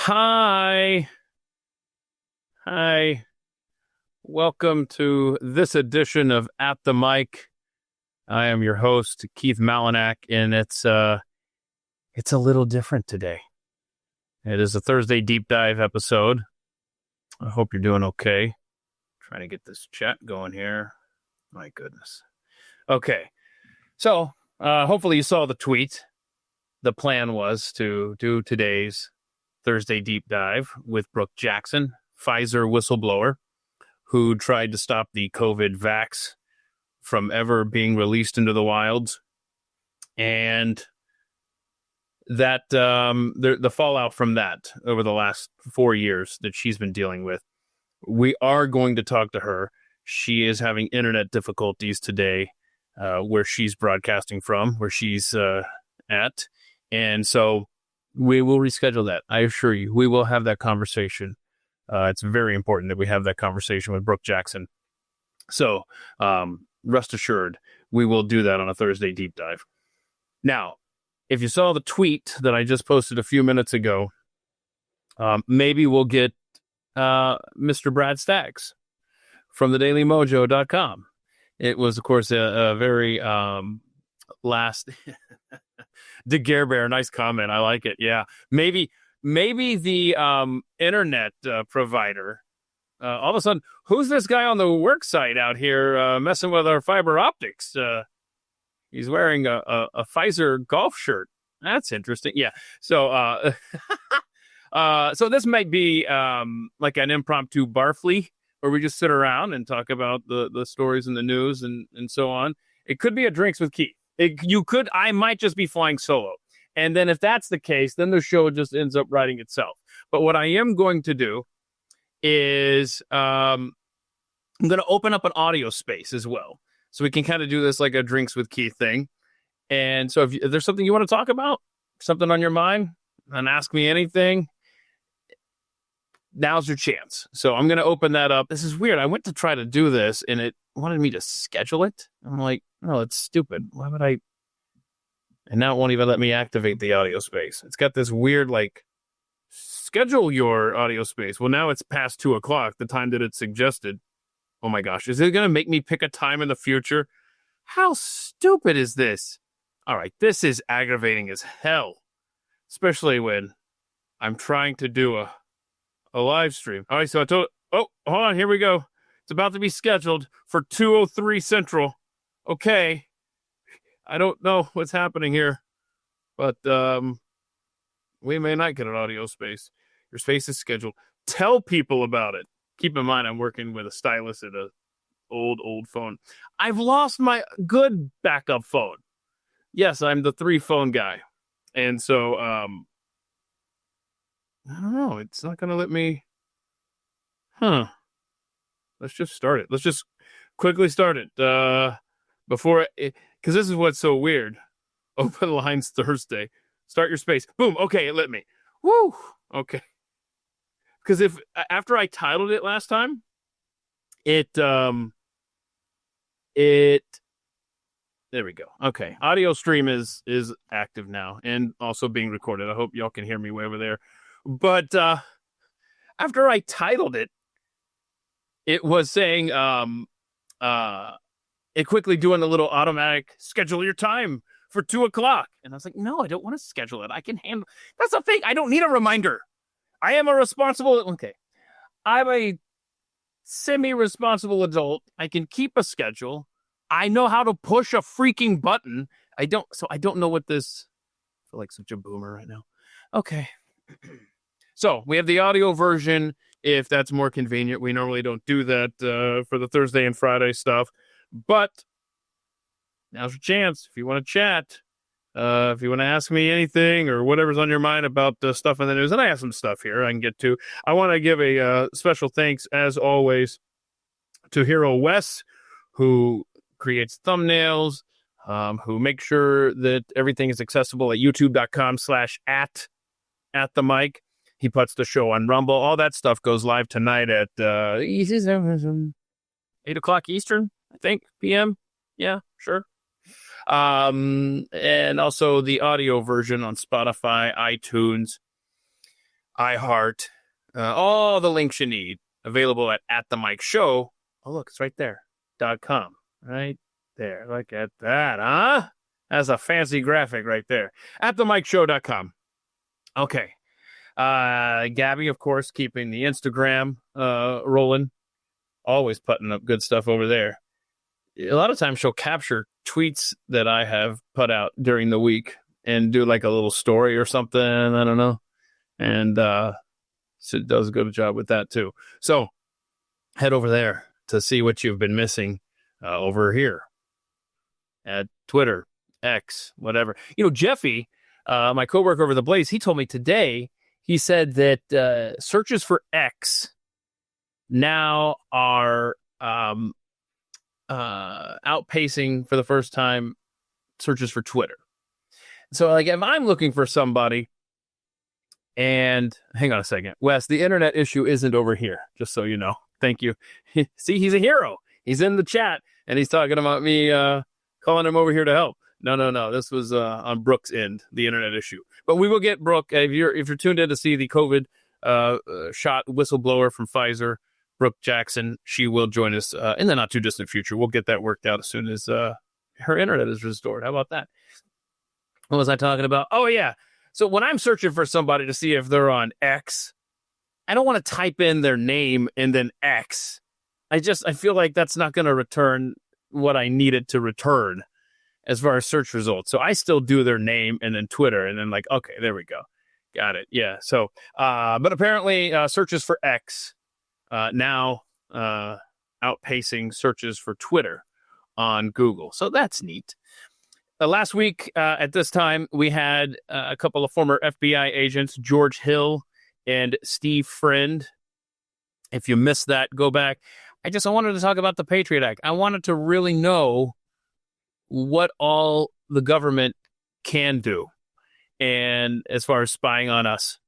Hi. Hi. Welcome to this edition of At the Mic. I am your host, Keith Malinak, and it's a little different today. It is a Thursday deep dive episode. I hope you're doing okay. Trying to get this chat going here. My goodness. Okay. So, hopefully you saw the tweet. The plan was to do today's Thursday deep dive with Brooke Jackson, Pfizer whistleblower, who tried to stop the COVID vax from ever being released into the wilds. And that the fallout from that over the last 4 years that she's been dealing with. We are going to talk to her. She is having internet difficulties today where she's broadcasting from, where she's at. And so we will reschedule that. I assure you, we will have that conversation. It's very important that we have that conversation with Brooke Jackson. So rest assured, we will do that on a Thursday deep dive. Now, if you saw the tweet that I just posted a few minutes ago, maybe we'll get Mr. Brad Staggs from thedailymojo.com. It was, of course, a very last... De Gerber, nice comment. I like it. Yeah. Maybe the internet provider, all of a sudden, who's this guy on the work site out here messing with our fiber optics? He's wearing a Pfizer golf shirt. That's interesting. Yeah. So so this might be like an impromptu Barfly where we just sit around and talk about the stories in the news and so on. It could be a Drinks with Keith. I might just be flying solo. And then if that's the case, then the show just ends up writing itself. But what I am going to do is I'm going to open up an audio space as well. So we can kind of do this like a Drinks with Keith thing. And so if there's something you want to talk about, something on your mind, and ask me anything, now's your chance. So I'm going to open that up. This is weird. I went to try to do this and it wanted me to schedule it. I'm like, no, it's stupid. Why would I? And now it won't even let me activate the audio space. It's got this weird, like, schedule your audio space. Well, now it's past 2:00, the time that it suggested. Oh my gosh. Is it going to make me pick a time in the future? How stupid is this? All right. This is aggravating as hell, especially when I'm trying to do a live stream. All right. So hold on. Here we go. It's about to be scheduled for 2:03 Central. Okay. I don't know what's happening here, but we may not get an audio space. Your space is scheduled. Tell people about it. Keep in mind, I'm working with a stylus and a old phone. I've lost my good backup phone. Yes, I'm the 3-phone guy. And so, I don't know. It's not going to let me. Let's just start it. Let's just quickly start it. Because this is what's so weird. Open lines Thursday. Start your space. Boom. Okay, it let me. Woo. Okay. Because after I titled it last time, it there we go. Okay. Audio stream is active now and also being recorded. I hope y'all can hear me way over there. But after I titled it, it was saying it quickly doing a little automatic schedule your time for 2:00. And I was like, no, I don't want to schedule it. I can handle. That's the thing. I don't need a reminder. I am a responsible. Okay. I'm a semi-responsible adult. I can keep a schedule. I know how to push a freaking button. I don't know what this. I feel like such a boomer right now. Okay. So we have the audio version. If that's more convenient, we normally don't do that for the Thursday and Friday stuff. But now's your chance. If you want to chat, if you want to ask me anything or whatever's on your mind about the stuff in the news, and I have some stuff here I can get to. I want to give a special thanks, as always, to Hero Wes, who creates thumbnails, who makes sure that everything is accessible at youtube.com/at the mic. He puts the show on Rumble. All that stuff goes live tonight at 8:00 Eastern, I think, p.m. Yeah, sure. And also the audio version on Spotify, iTunes. iHeart, all the links you need available at the Mike Show. Oh, look, it's right there. .com. Right there. Look at that, huh? That's a fancy graphic right there. At themikeshow.com. Okay. Gabby, of course, keeping the Instagram rolling. Always putting up good stuff over there. A lot of times she'll capture tweets that I have put out during the week and do like a little story or something. I don't know. And so it does a good job with that too. So head over there to see what you've been missing over here at Twitter, X, whatever. Jeffy, my coworker over the Blaze, he told me today, he said that searches for X now are outpacing for the first time searches for Twitter. So like if I'm looking for somebody, and hang on a second, Wes, the internet issue isn't over here, just so you know. Thank you. See, he's a hero. He's in the chat and he's talking about me calling him over here to help. No. This was on Brooke's end, the internet issue. But we will get Brooke, if you're tuned in to see the COVID shot whistleblower from Pfizer, Brooke Jackson, she will join us in the not too distant future. We'll get that worked out as soon as her internet is restored. How about that? What was I talking about? Oh, yeah. So when I'm searching for somebody to see if they're on X, I don't want to type in their name and then X. I feel like that's not going to return what I needed to return as far as search results. So I still do their name and then Twitter and then like, okay, there we go. Got it. Yeah. So, but apparently searches for X now outpacing searches for Twitter on Google. So that's neat. Last week at this time, we had a couple of former FBI agents, George Hill and Steve Friend. If you missed that, go back. I wanted to talk about the Patriot Act. I wanted to really know what all the government can do. And as far as spying on us,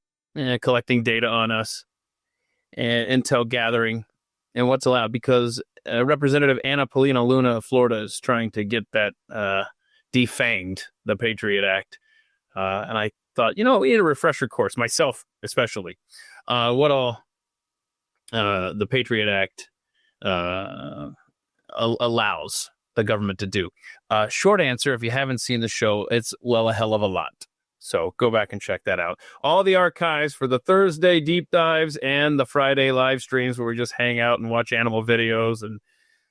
collecting data on us, and intel gathering, and what's allowed. Because Representative Anna Paulina Luna of Florida is trying to get that defanged, the Patriot Act. And I thought, we need a refresher course, myself especially. What all the Patriot Act allows the government to do. Short answer, if you haven't seen the show, it's a hell of a lot. So go back and check that out. All the archives for the Thursday deep dives and the Friday live streams where we just hang out and watch animal videos and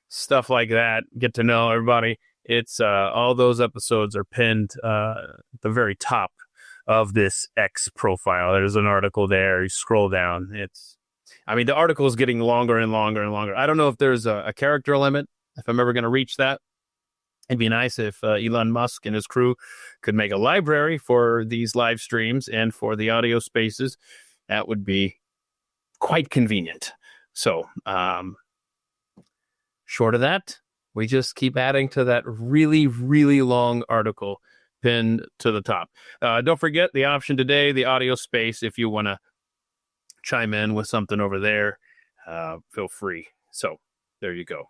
stuff like that. Get to know everybody. It's all those episodes are pinned at the very top of this X profile. There's an article there. You scroll down. The article is getting longer and longer and longer. I don't know if there's a character limit, if I'm ever going to reach that. It'd be nice if Elon Musk and his crew could make a library for these live streams and for the audio spaces. That would be quite convenient. So, short of that, we just keep adding to that really, really long article pinned to the top. Don't forget the option today, the audio space. If you want to chime in with something over there, feel free. So there you go.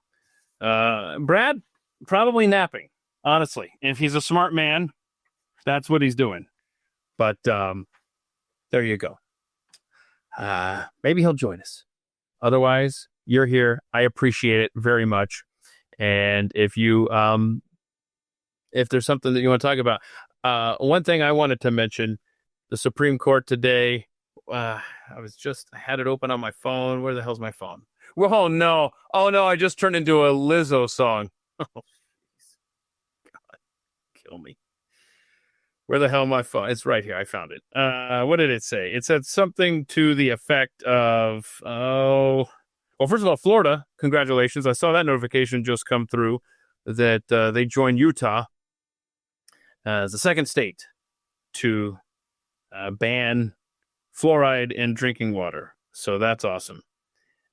Brad, probably napping, honestly. If he's a smart man, that's what he's doing. But there you go. Maybe he'll join us. Otherwise, you're here. I appreciate it very much. And if you, if there's something that you want to talk about, one thing I wanted to mention, the Supreme Court today, I had it open on my phone. Where the hell's my phone? Well, oh no, I just turned into a Lizzo song. Oh, God, kill me. Where the hell my phone? It's right here. I found it. What did it say? It said something to the effect of, well, first of all, Florida, congratulations. I saw that notification just come through that they joined Utah as the second state to ban fluoride in drinking water. So that's awesome.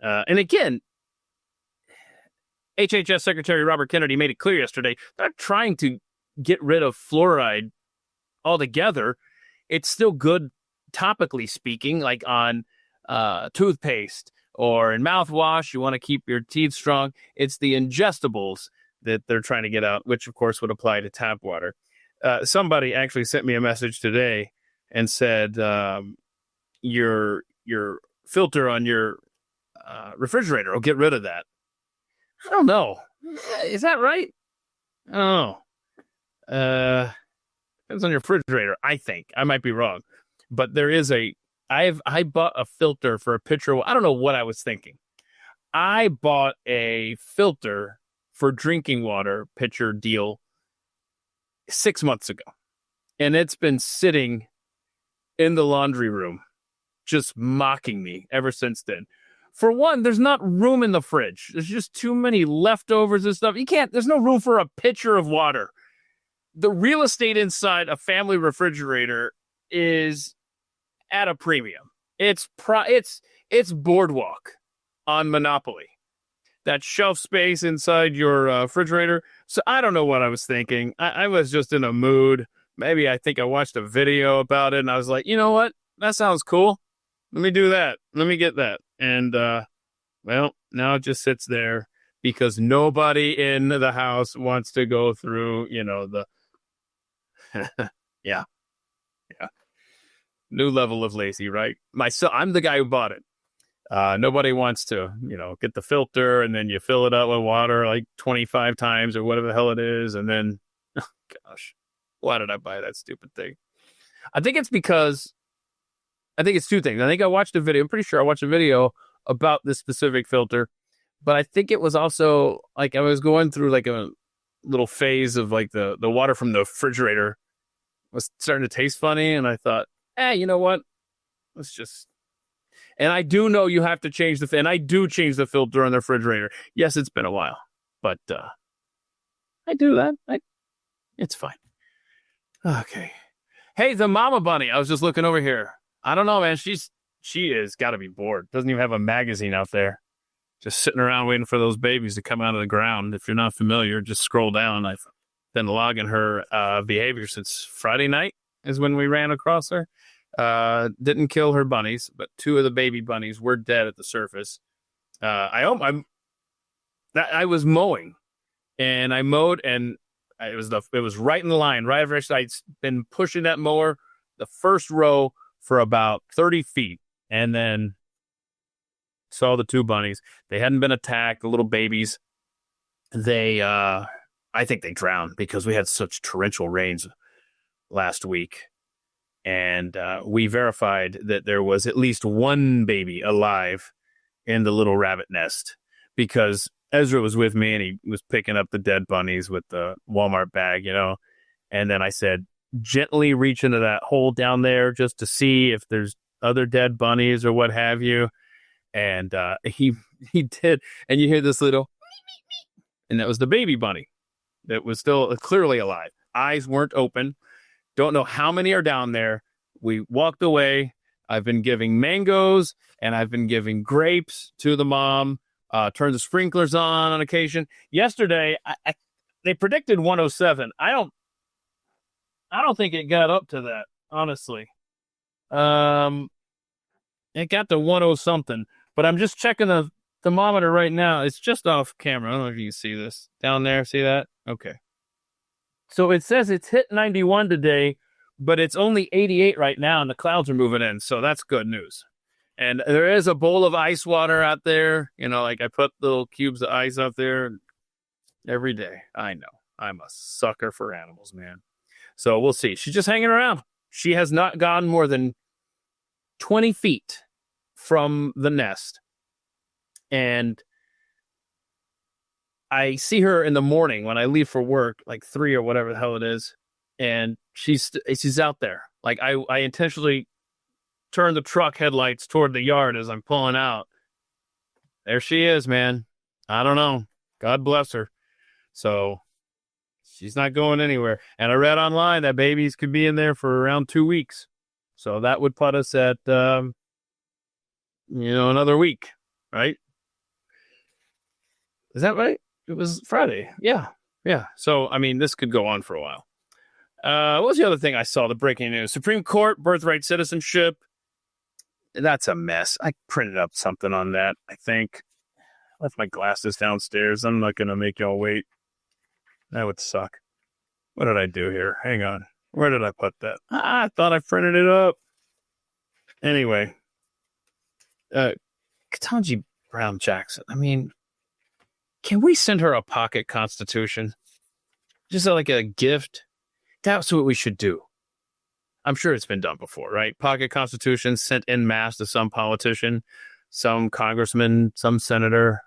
And again, HHS Secretary Robert Kennedy made it clear yesterday, they're not trying to get rid of fluoride altogether. It's still good, topically speaking, like on toothpaste or in mouthwash. You want to keep your teeth strong. It's the ingestibles that they're trying to get out, which, of course, would apply to tap water. Somebody actually sent me a message today and said, your filter on your refrigerator will get rid of that. I don't know. Is that right? I don't know. Depends on your refrigerator, I think. I might be wrong. But there is I bought a filter for a pitcher. I don't know what I was thinking. I bought a filter for drinking water pitcher deal 6 months ago. And it's been sitting in the laundry room, just mocking me ever since then. For one, there's not room in the fridge. There's just too many leftovers and stuff. There's no room for a pitcher of water. The real estate inside a family refrigerator is at a premium. It's Boardwalk on Monopoly. That shelf space inside your refrigerator. So I don't know what I was thinking. I was just in a mood. Maybe I think I watched a video about it and I was like, you know what? That sounds cool. Let me do that. Let me get that. And, well, now it just sits there because nobody in the house wants to go through, the, yeah. New level of lazy, right? I'm the guy who bought it. Nobody wants to, get the filter and then you fill it up with water like 25 times or whatever the hell it is. And then, oh gosh, why did I buy that stupid thing? I think it's two things. I think I watched a video. I'm pretty sure I watched a video about this specific filter, but I think it was also like I was going through like a little phase of like the water from the refrigerator was starting to taste funny. And I thought, you know what? Let's just, and I do know you have to change and I do change the filter on the refrigerator. Yes, it's been a while, but I do that. It's fine. Okay. Hey, the mama bunny. I was just looking over here. I don't know, man. She is got to be bored. Doesn't even have a magazine out there. Just sitting around waiting for those babies to come out of the ground. If you're not familiar, just scroll down. I've been logging her behavior since Friday night is when we ran across her. Didn't kill her bunnies, but 2 of the baby bunnies were dead at the surface. I was mowing, and I mowed, and it was right in the line, right after I'd been pushing that mower, the first row for about 30 feet, and then saw the 2 bunnies. They hadn't been attacked, the little babies. I think they drowned because we had such torrential rains last week. And we verified that there was at least 1 baby alive in the little rabbit nest because Ezra was with me and he was picking up the dead bunnies with the Walmart bag, And then I said, gently reach into that hole down there just to see if there's other dead bunnies or what have you. And he did. And you hear this little, and that was the baby bunny that was still clearly alive. Eyes weren't open. Don't know how many are down there. We walked away. I've been giving mangoes and I've been giving grapes to the mom. Turn the sprinklers on occasion. Yesterday, they predicted 107. I don't think it got up to that, honestly. It got to 10 something, but I'm just checking the thermometer right now. It's just off camera. I don't know if you can see this down there. See that? Okay. So it says it's hit 91 today, but it's only 88 right now, and the clouds are moving in. So that's good news. And there is a bowl of ice water out there. Like I put little cubes of ice out there every day. I know. I'm a sucker for animals, man. So we'll see. She's just hanging around. She has not gone more than 20 feet from the nest. And I see her in the morning when I leave for work, like 3 or whatever the hell it is. And she's out there. Like I intentionally turn the truck headlights toward the yard as I'm pulling out. There she is, man. I don't know. God bless her. So she's not going anywhere. And I read online that babies could be in there for around 2 weeks. So that would put us at, another week, right? Is that right? It was Friday. Yeah. So, this could go on for a while. What was the other thing I saw? The breaking news. Supreme Court, birthright citizenship. That's a mess. I printed up something on that, I think. I left my glasses downstairs. I'm not going to make y'all wait. That would suck. What did I do here? Hang on. Where did I put that? I thought I printed it up. Anyway, Ketanji Brown Jackson. I mean, can we send her a pocket constitution? Just like a gift? That's what we should do. I'm sure it's been done before, right? Pocket constitutions sent en masse to some politician, some congressman, some senator,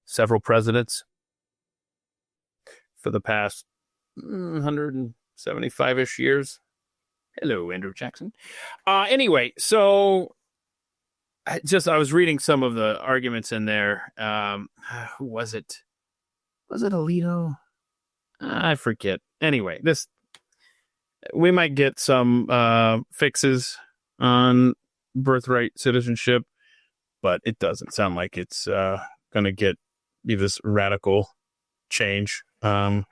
several presidents for the past 175-ish years. Hello, Andrew Jackson. Anyway, so I was reading some of the arguments in there. Who was it? Was it Alito? I forget. Anyway, we might get some fixes on birthright citizenship, but it doesn't sound like it's going to be this radical change. We'll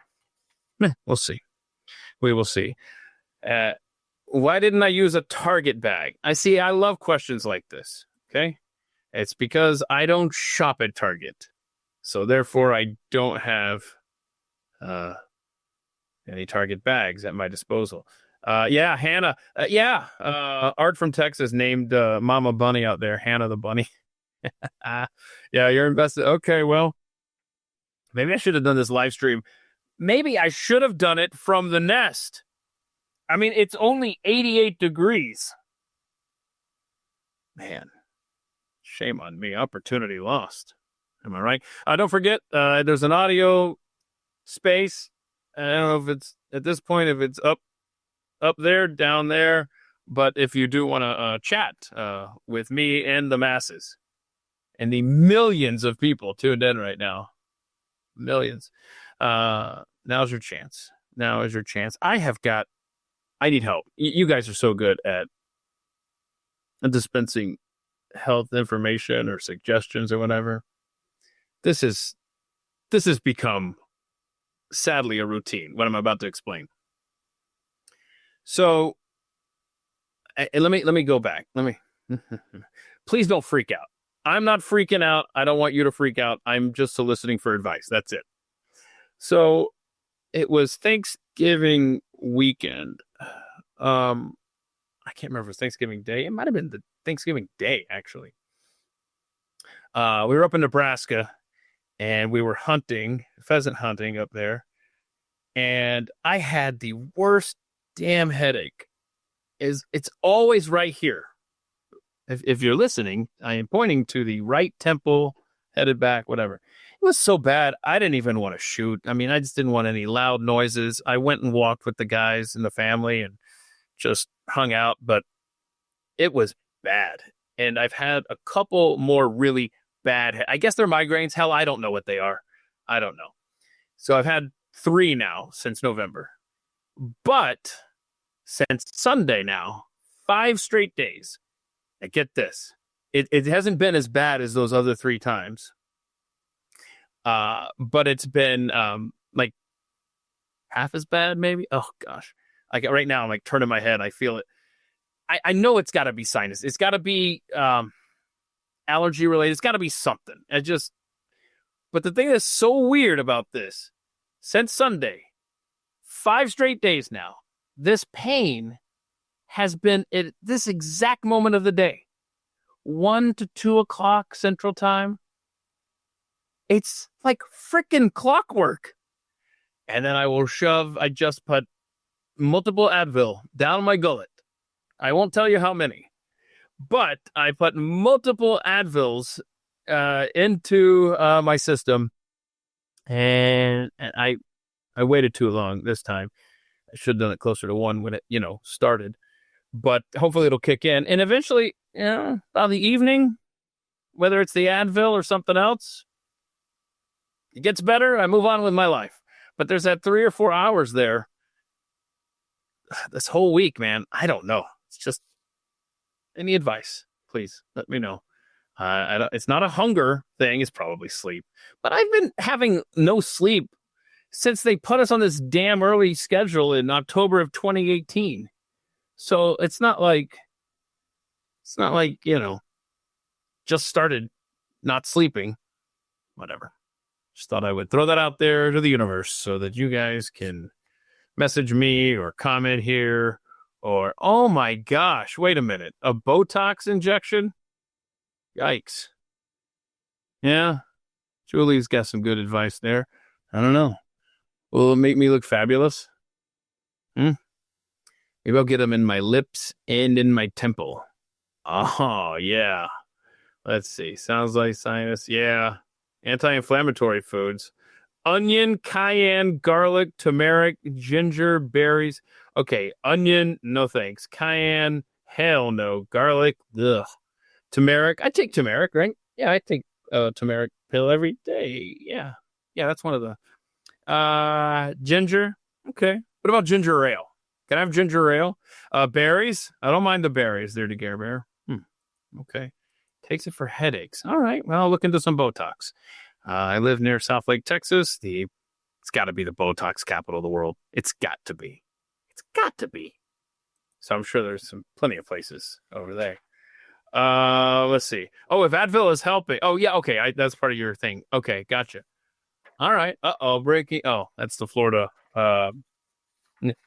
see. We will see. Why didn't I use a Target bag? I love questions like this. Okay. It's because I don't shop at Target. So therefore I don't have any Target bags at my disposal. Hannah. Art from Texas named Mama Bunny out there, Hannah the Bunny. Yeah, you're invested. Okay, well, maybe I should have done this live stream. Maybe I should have done it from the nest. I mean, it's only 88 degrees. Man, shame on me. Opportunity lost. Am I right? Don't forget, there's an audio space. I don't know if it's at this point, if it's up there, down there. But if you do want to chat with me and the masses and the millions of people tuned in right now, millions, now's your chance. Now is your chance. I need help. You guys are so good at dispensing health information or suggestions or whatever. This has become sadly a routine, what I'm about to explain. So let me go back. Please don't freak out. I'm not freaking out. I don't want you to freak out. I'm just soliciting for advice. That's it. So it was Thanksgiving weekend. I can't remember if it was Thanksgiving Day. It might have been the Thanksgiving Day, actually. We were up in Nebraska and we were pheasant hunting up there. And I had the worst damn headache. It's always right here. If you're listening, I am pointing to the right temple, headed back, whatever. It was so bad, I didn't even want to shoot. I mean, I just didn't want any loud noises. I went and walked with the guys in the family and just hung out, but it was bad. And I've had a couple more really bad. I guess they're migraines. Hell, I don't know what they are. I don't know. So I've had 3 now since November. But since Sunday now, 5 straight days. And get this. It hasn't been as bad as those other 3 times. But it's been like half as bad, maybe. Oh gosh. Right now I'm like turning my head. I feel it. I know it's gotta be sinus. It's gotta be allergy related. It's gotta be something. But the thing that's so weird about this, since Sunday, 5 straight days now, this pain has been at this exact moment of the day, 1 to 2 o'clock Central Time. It's like freaking clockwork. And then I just put multiple Advil down my gullet. I won't tell you how many, but I put multiple Advils into my system, and I waited too long this time. I should have done it closer to 1 when it, started, but hopefully it'll kick in. And eventually, by the evening, whether it's the Advil or something else, it gets better. I move on with my life. But there's that 3 or 4 hours there. This whole week, man, I don't know. It's just any advice, please let me know. It's not a hunger thing. It's probably sleep. But I've been having no sleep since they put us on this damn early schedule in October of 2018. So it's not like, just started not sleeping. Whatever. Just thought I would throw that out there to the universe so that you guys can message me or comment here Or, oh my gosh, wait a minute. A Botox injection? Yikes. Yeah, Julie's got some good advice there. I don't know. Will it make me look fabulous? Maybe I'll get them in my lips and in my temple. Oh, yeah. Let's see. Sounds like sinus. Yeah. Anti-inflammatory foods. Onion, cayenne, garlic, turmeric, ginger, berries. Okay, onion, no thanks. Cayenne, hell no. Garlic, ugh. Turmeric, I take turmeric, right? Yeah, I take a turmeric pill every day. Yeah, that's one of the. Ginger, okay. What about ginger ale? Can I have ginger ale? Berries, I don't mind the berries. There to Gare Bear. Okay, takes it for headaches. All right, well, I'll look into some Botox. I live near South Lake, Texas. It's got to be the Botox capital of the world. It's got to be. It's got to be. So I'm sure there's plenty of places over there. Let's see. Oh, if Advil is helping. Oh, yeah. Okay. That's part of your thing. Okay. Gotcha. All right. Breaking. Oh, that's the Florida.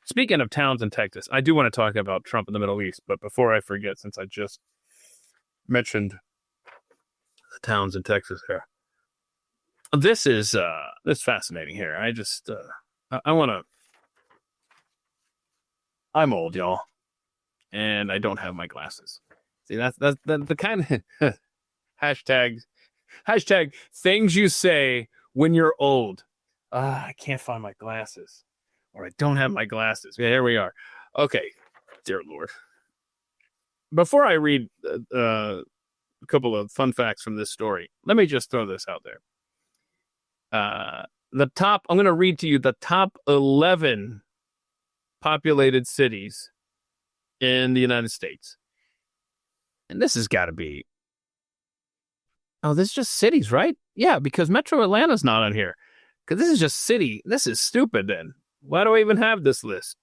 Speaking of towns in Texas, I do want to talk about Trump in the Middle East. But before I forget, since I just mentioned the towns in Texas here. This is fascinating here. I just I want to. I'm old, y'all, and I don't have my glasses. See, that's the kind of hashtag things you say when you're old. I can't find my glasses, or I don't have my glasses. Yeah, here we are. Okay, dear Lord. Before I read a couple of fun facts from this story, let me just throw this out there. I'm going to read to you the top 11 populated cities in the United States. And this has got to be, this is just cities, right? Yeah, because Metro Atlanta's not on here. Because this is just city. This is stupid then. Why do I even have this list?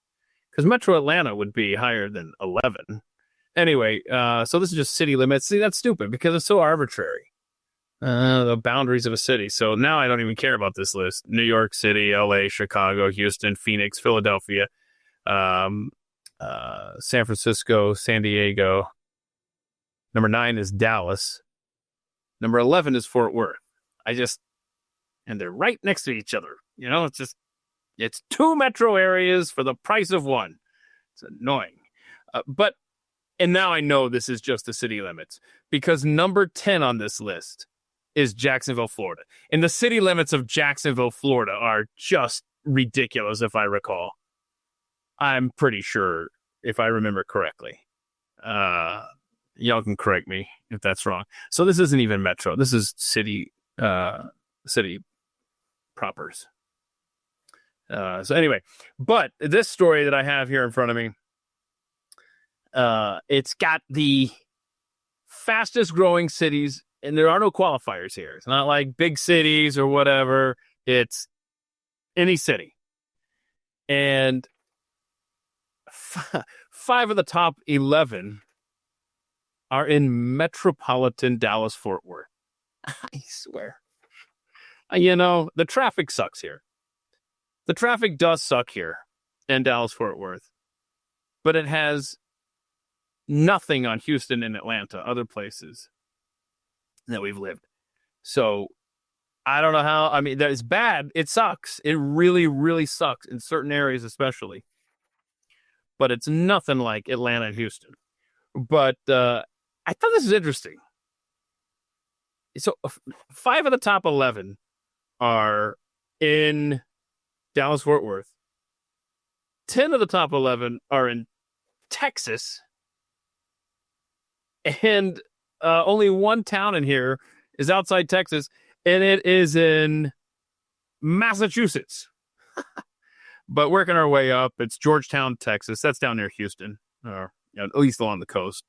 Because Metro Atlanta would be higher than 11. Anyway, so this is just city limits. See, that's stupid because it's so arbitrary. The boundaries of a city. So now I don't even care about this list. New York City, LA, Chicago, Houston, Phoenix, Philadelphia, San Francisco, San Diego. Number 9 is Dallas. Number 11 is Fort Worth. And they're right next to each other. You know, it's 2 metro areas for the price of 1. It's annoying. And now I know this is just the city limits because number 10 on this list is Jacksonville, Florida. And the city limits of Jacksonville, Florida are just ridiculous, if I recall. I'm pretty sure, if I remember correctly. Y'all can correct me if that's wrong. So this isn't even metro. This is city propers. So anyway, but this story that I have here in front of me, it's got the fastest growing cities, and there are no qualifiers here. It's not like big cities or whatever. It's any city. And 5 of the top 11 are in metropolitan Dallas-Fort Worth. I swear. The traffic sucks here. The traffic does suck here in Dallas-Fort Worth. But it has nothing on Houston and Atlanta, other places that we've lived. So I don't know how. I mean, that is bad. It sucks. It really, really sucks in certain areas, especially. But it's nothing like Atlanta and Houston. But I thought this is interesting. So 5 of the top 11 are in Dallas-Fort Worth. 10 of the top 11 are in Texas. And only one town in here is outside Texas, and it is in Massachusetts. But working our way up, it's Georgetown, Texas. That's down near Houston, or at least along the coast.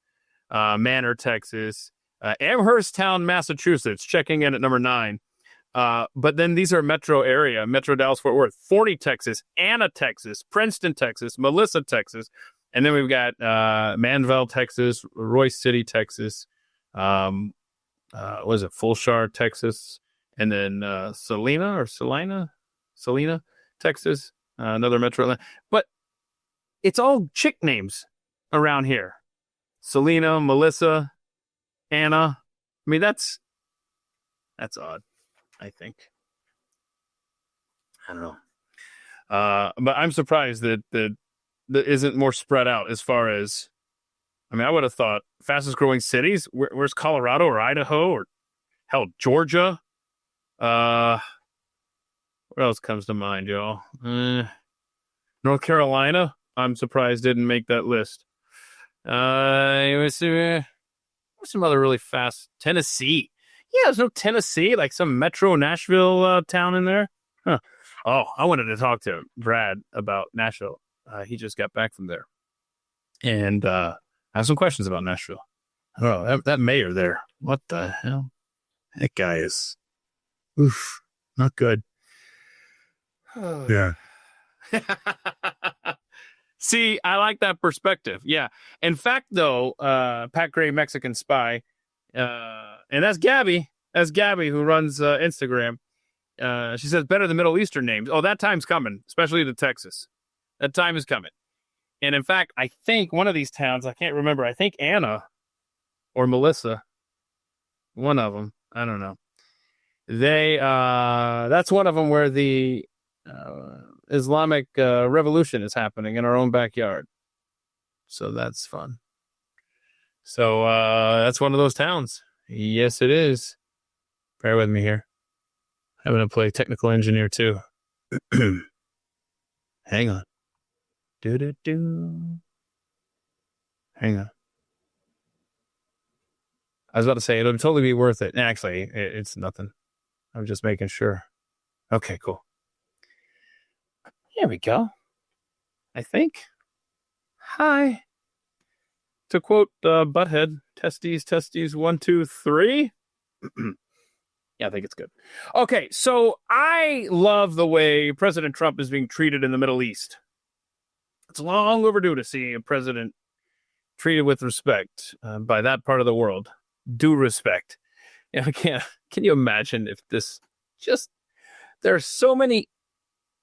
Manor, Texas. Amhersttown, Massachusetts, checking in at number 9. But then these are metro area, Metro Dallas-Fort Worth. Forney, Texas. Anna, Texas. Princeton, Texas. Melissa, Texas. And then we've got Manville, Texas. Royce City, Texas. Was it Fulshar, Texas? And then Salina, Texas. Another metro. But it's all chick names around here. Selena, Melissa, Anna. I mean, that's odd, I think. I don't know. But I'm surprised that isn't more spread out as far as, I mean, I would have thought fastest growing cities. Where's Colorado or Idaho or hell, Georgia? What else comes to mind, y'all? North Carolina. I'm surprised didn't make that list. What's some other really fast? Tennessee. Yeah, there's no Tennessee, like some Metro Nashville town in there. Huh. Oh, I wanted to talk to Brad about Nashville. He just got back from there. And I have some questions about Nashville. I don't know, that mayor there. What the hell? That guy is not good. Yeah. See, I like that perspective. Yeah. In fact, though, Pat Gray, Mexican Spy, and that's Gabby. That's Gabby who runs Instagram. She says better than Middle Eastern names. Oh, that time's coming, especially to Texas. That time is coming. And in fact, I think one of these towns, I can't remember, I think Anna or Melissa, one of them, I don't know. That's one of them where the Islamic revolution is happening in our own backyard. So that's fun. So that's one of those towns. Yes, it is. Bear with me here. I'm going to play technical engineer too. Hang on. Do. Hang on. I was about to say it'll totally be worth it. Actually, it's nothing. I'm just making sure. Okay, cool. Here we go. I think. Hi. To quote Butthead, testes, 1, 2, 3. Yeah, I think it's good. Okay, so I love the way President Trump is being treated in the Middle East. It's long overdue to see a president treated with respect by that part of the world. Due respect. You know, can you imagine if this just... There are so many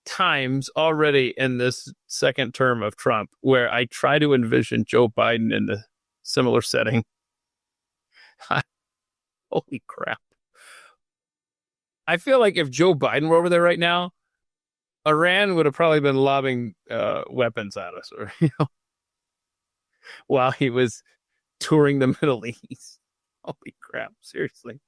times already in this second term of Trump where I try to envision Joe Biden in the similar setting. Holy crap. I feel like if Joe Biden were over there right now, Iran would have probably been lobbing weapons at us, or while he was touring the Middle East. Holy crap, seriously.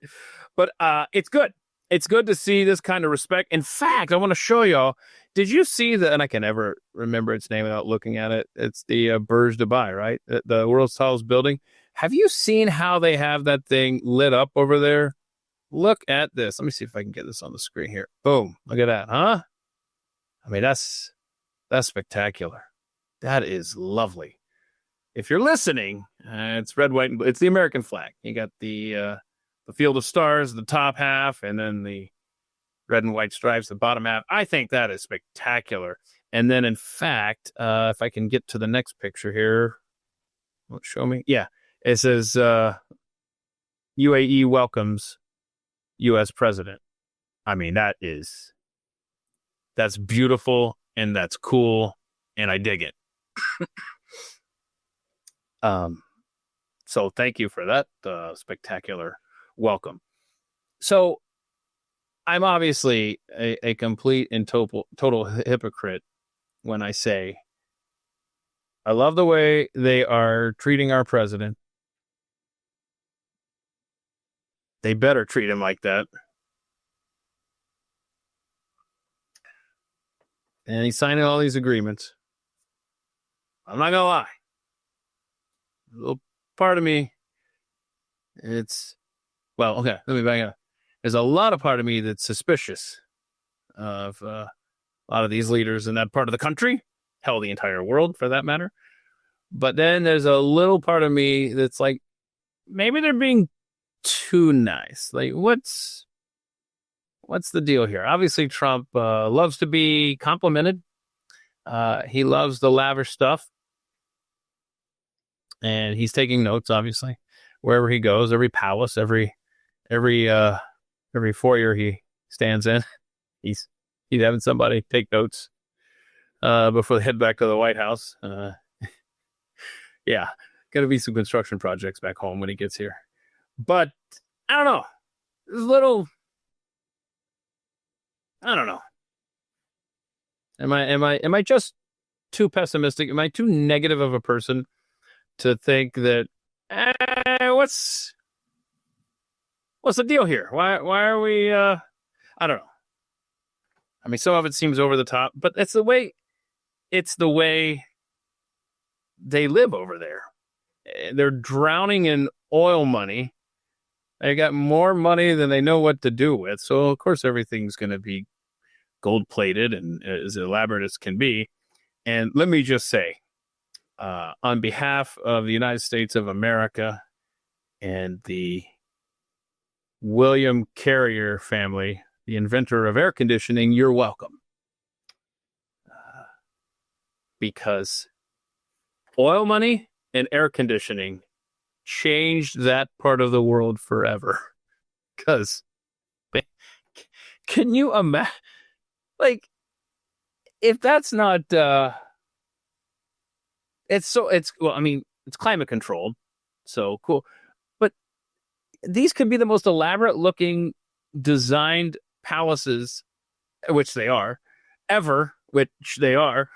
But it's good. It's good to see this kind of respect. In fact, I want to show y'all. Did you see and I can never remember its name without looking at it. It's the Burj Dubai, right? The world's tallest building. Have you seen how they have that thing lit up over there? Look at this. Let me see if I can get this on the screen here. Boom. Look at that, huh? I mean, that's spectacular. That is lovely. If you're listening, it's red, white, and blue. It's the American flag. You got the field of stars, the top half, and then the red and white stripes, the bottom half. I think that is spectacular. And then, in fact, if I can get to the next picture here, won't show me. Yeah, it says UAE welcomes U.S. president. I mean, that's beautiful and that's cool, and I dig it. So thank you for that spectacular welcome. So I'm obviously a complete and total hypocrite when I say I love the way they are treating our president. They better treat him like that. And he's signing all these agreements. I'm not going to lie. A little part of me, well, okay, let me back up. There's a lot of part of me that's suspicious of a lot of these leaders in that part of the country. Hell, the entire world, for that matter. But then there's a little part of me that's like, maybe they're being too nice. Like, what's the deal here? Obviously, Trump loves to be complimented. He loves the lavish stuff. And he's taking notes, obviously, wherever he goes, every palace, every foyer he stands in, he's having somebody take notes. before they head back to the White House. Yeah, got to be some construction projects back home when he gets here. But I don't know. I don't know. Am I just too pessimistic? Am I too negative of a person to think that what's the deal here? Why are we I don't know. I mean, some of it seems over the top, but it's the way they live over there. They're drowning in oil money. They got more money than they know what to do with. So of course everything's going to be gold plated and as elaborate as can be. And let me just say, on behalf of the United States of America and the William Carrier family, the inventor of air conditioning, you're welcome. Because oil money and air conditioning changed that part of the world forever. Because can you imagine? Like, if that's not, it's climate controlled, so cool. But these could be the most elaborate looking designed palaces, which they are, which they are.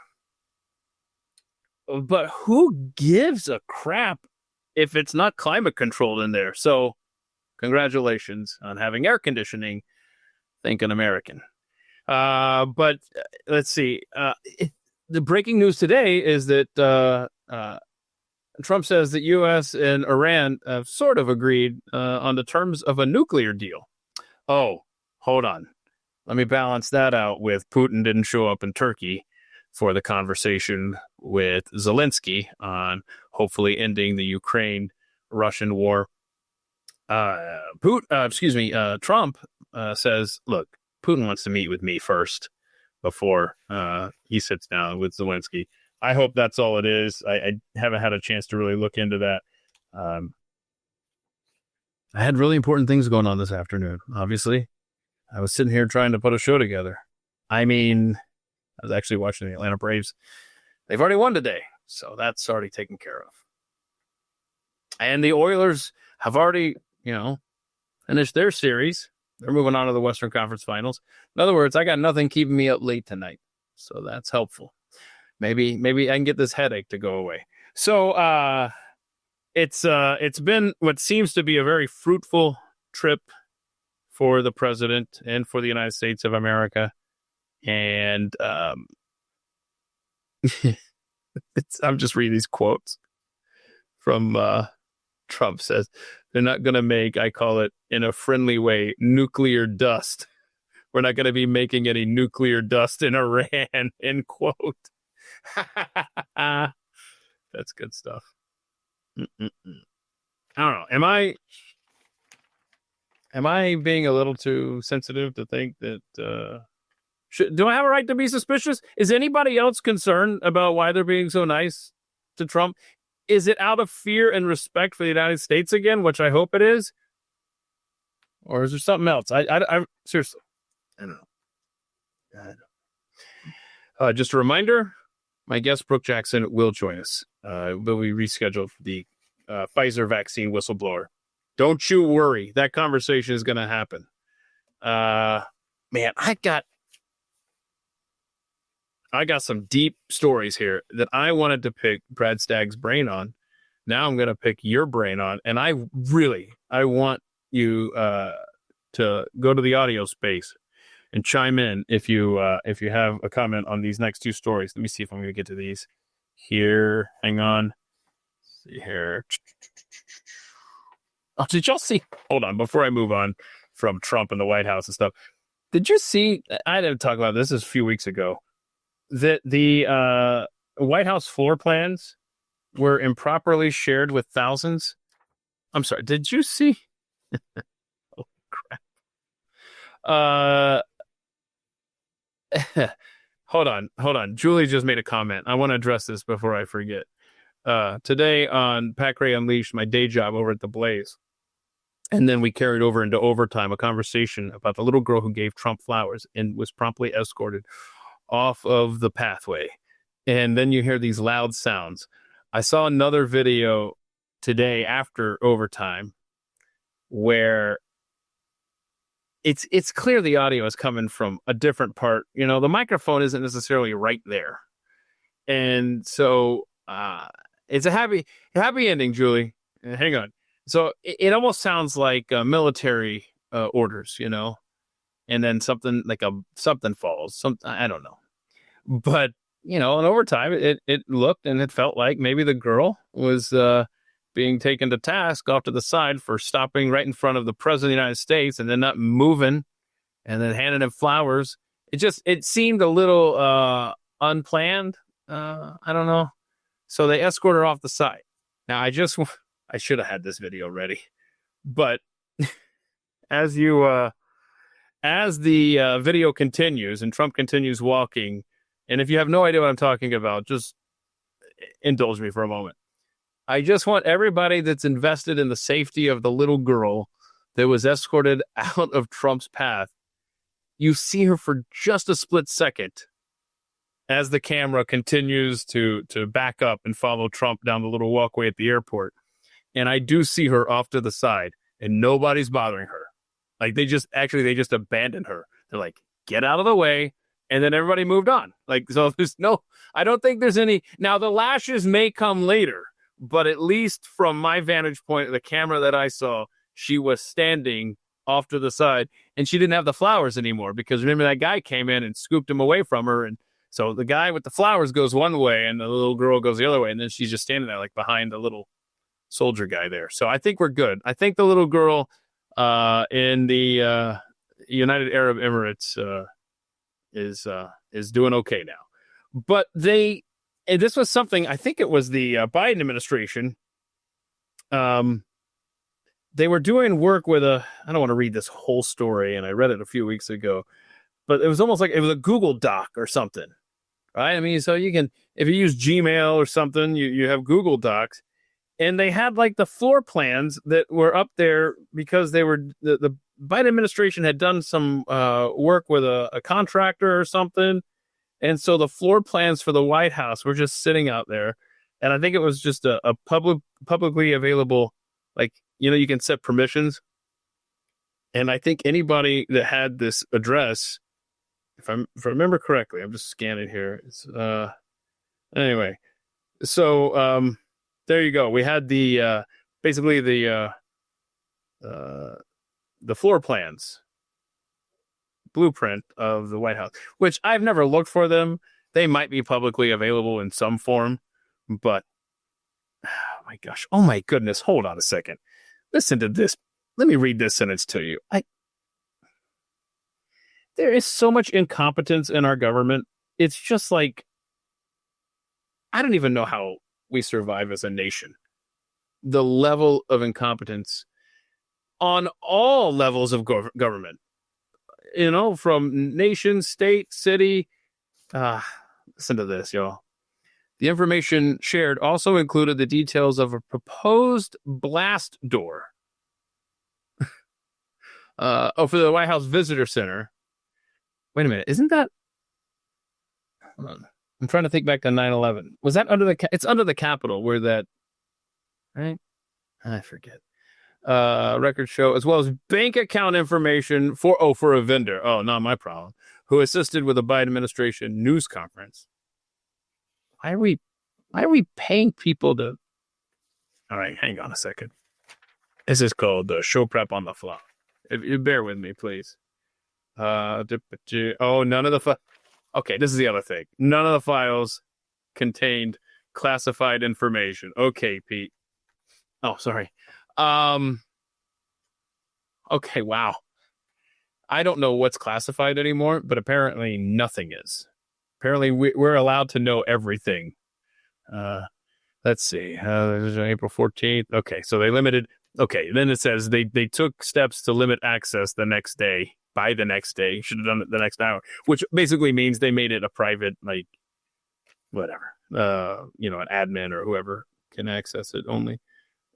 But who gives a crap if it's not climate controlled in there? So congratulations on having air conditioning. Think an American. But let's see. The breaking news today is that Trump says that U.S. and Iran have sort of agreed on the terms of a nuclear deal. Oh, hold on. Let me balance that out with Putin didn't show up in Turkey for the conversation with Zelensky on hopefully ending the Ukraine-Russian war. Trump says, look, Putin wants to meet with me first before he sits down with Zelensky. I hope that's all it is. I haven't had a chance to really look into that. I had really important things going on this afternoon, obviously. I was sitting here trying to put a show together. I mean, I was actually watching the Atlanta Braves. They've already won today, so that's already taken care of. And the Oilers have already, finished their series. They're moving on to the Western Conference Finals. In other words, I got nothing keeping me up late tonight, so that's helpful. Maybe I can get this headache to go away. So it's been what seems to be a very fruitful trip for the president and for the United States of America. And I'm just reading these quotes from Trump says, they're not going to make, I call it in a friendly way, nuclear dust. We're not going to be making any nuclear dust in Iran, end quote. That's good stuff. I don't know. Am I being a little too sensitive to think that, do I have a right to be suspicious? Is anybody else concerned about why they're being so nice to Trump? Is it out of fear and respect for the United States again, which I hope it is? Or is there something else? I seriously, I don't know. Just a reminder, my guest, Brooke Jackson, will join us. But we rescheduled for the Pfizer vaccine whistleblower. Don't you worry. That conversation is going to happen. Man, I got some deep stories here that I wanted to pick Brad Stagg's brain on. Now I'm going to pick your brain on. And I want you to go to the audio space and chime in if you have a comment on these next two stories. Let me see if I'm going to get to these here. Hang on. Let's see here. Oh, did y'all see? Hold on. Before I move on from Trump and the White House and stuff, did you see? I didn't talk about this a few weeks ago. That the White House floor plans were improperly shared with thousands. I'm sorry. Did you see? Oh crap. Hold on. Julie just made a comment. I want to address this before I forget. Today on Pack Ray Unleashed, my day job over at the Blaze, and then we carried over into overtime a conversation about the little girl who gave Trump flowers and was promptly escorted off of the pathway and then you hear these loud sounds. I saw another video today after overtime where it's clear the audio is coming from a different part. The microphone isn't necessarily right there. And so it's a happy ending, Julie. Hang on. So it almost sounds like military orders, and then something like something falls. I don't know. But, in overtime, it looked and it felt like maybe the girl was being taken to task off to the side for stopping right in front of the president of the United States and then not moving and then handing him flowers. It seemed a little unplanned. I don't know. So they escort her off the side. Now, I should have had this video ready, but as the video continues and Trump continues walking, and if you have no idea what I'm talking about, just indulge me for a moment. I just want everybody that's invested in the safety of the little girl that was escorted out of Trump's path. You see her for just a split second as the camera continues to back up and follow Trump down the little walkway at the airport. And I do see her off to the side, and nobody's bothering her. Like they just abandoned her. They're like, get out of the way. And then everybody moved on. So I don't think there's any. Now the lashes may come later, but at least from my vantage point, the camera that I saw, she was standing off to the side and she didn't have the flowers anymore because remember that guy came in and scooped them away from her. And so the guy with the flowers goes one way and the little girl goes the other way. And then she's just standing there like behind the little soldier guy there. So I think we're good. I think the little girl in the United Arab Emirates is doing okay now. But this was something, I think it was the Biden administration. They were doing work with I don't want to read this whole story, and I read it a few weeks ago, but it was almost like it was a Google Doc or something, right? I mean, so you can, if you use Gmail or something, you have Google Docs, and they had like the floor plans that were up there because they were, the Biden administration had done some work with a contractor or something. And so the floor plans for the White House were just sitting out there. And I think it was just a publicly available, like, you can set permissions. And I think anybody that had this address, if I remember correctly, I'm just scanning here. It's anyway. So there you go. We had the basically the floor plans, blueprint of the White House, which I've never looked for them. They might be publicly available in some form, but oh my gosh. Oh my goodness. Hold on a second. Listen to this. Let me read this sentence to you. There is so much incompetence in our government. It's just like, I don't even know how we survive as a nation. The level of incompetence on all levels of government, from nation, state, city. Listen to this, y'all. The information shared also included the details of a proposed blast door. For the White House Visitor Center. Wait a minute. Isn't that? Hold on. I'm trying to think back to 9/11. Was that under it's under the Capitol where that, right? I forget. Records show, as well as bank account information for a vendor. Oh, not my problem. Who assisted with the Biden administration news conference. Why are we paying people to? All right, hang on a second. This is called show prep on the fly. If you bear with me, please. None of the okay, this is the other thing. None of the files contained classified information. Okay, Pete. Oh, sorry. Okay, wow. I don't know what's classified anymore, but apparently nothing is. Apparently we're allowed to know everything. Let's see. April 14th. Okay, so they limited. Okay, then it says they took steps to limit access by the next day. Should have done it the next hour, which basically means they made it a private, like, whatever. An admin or whoever can access it only.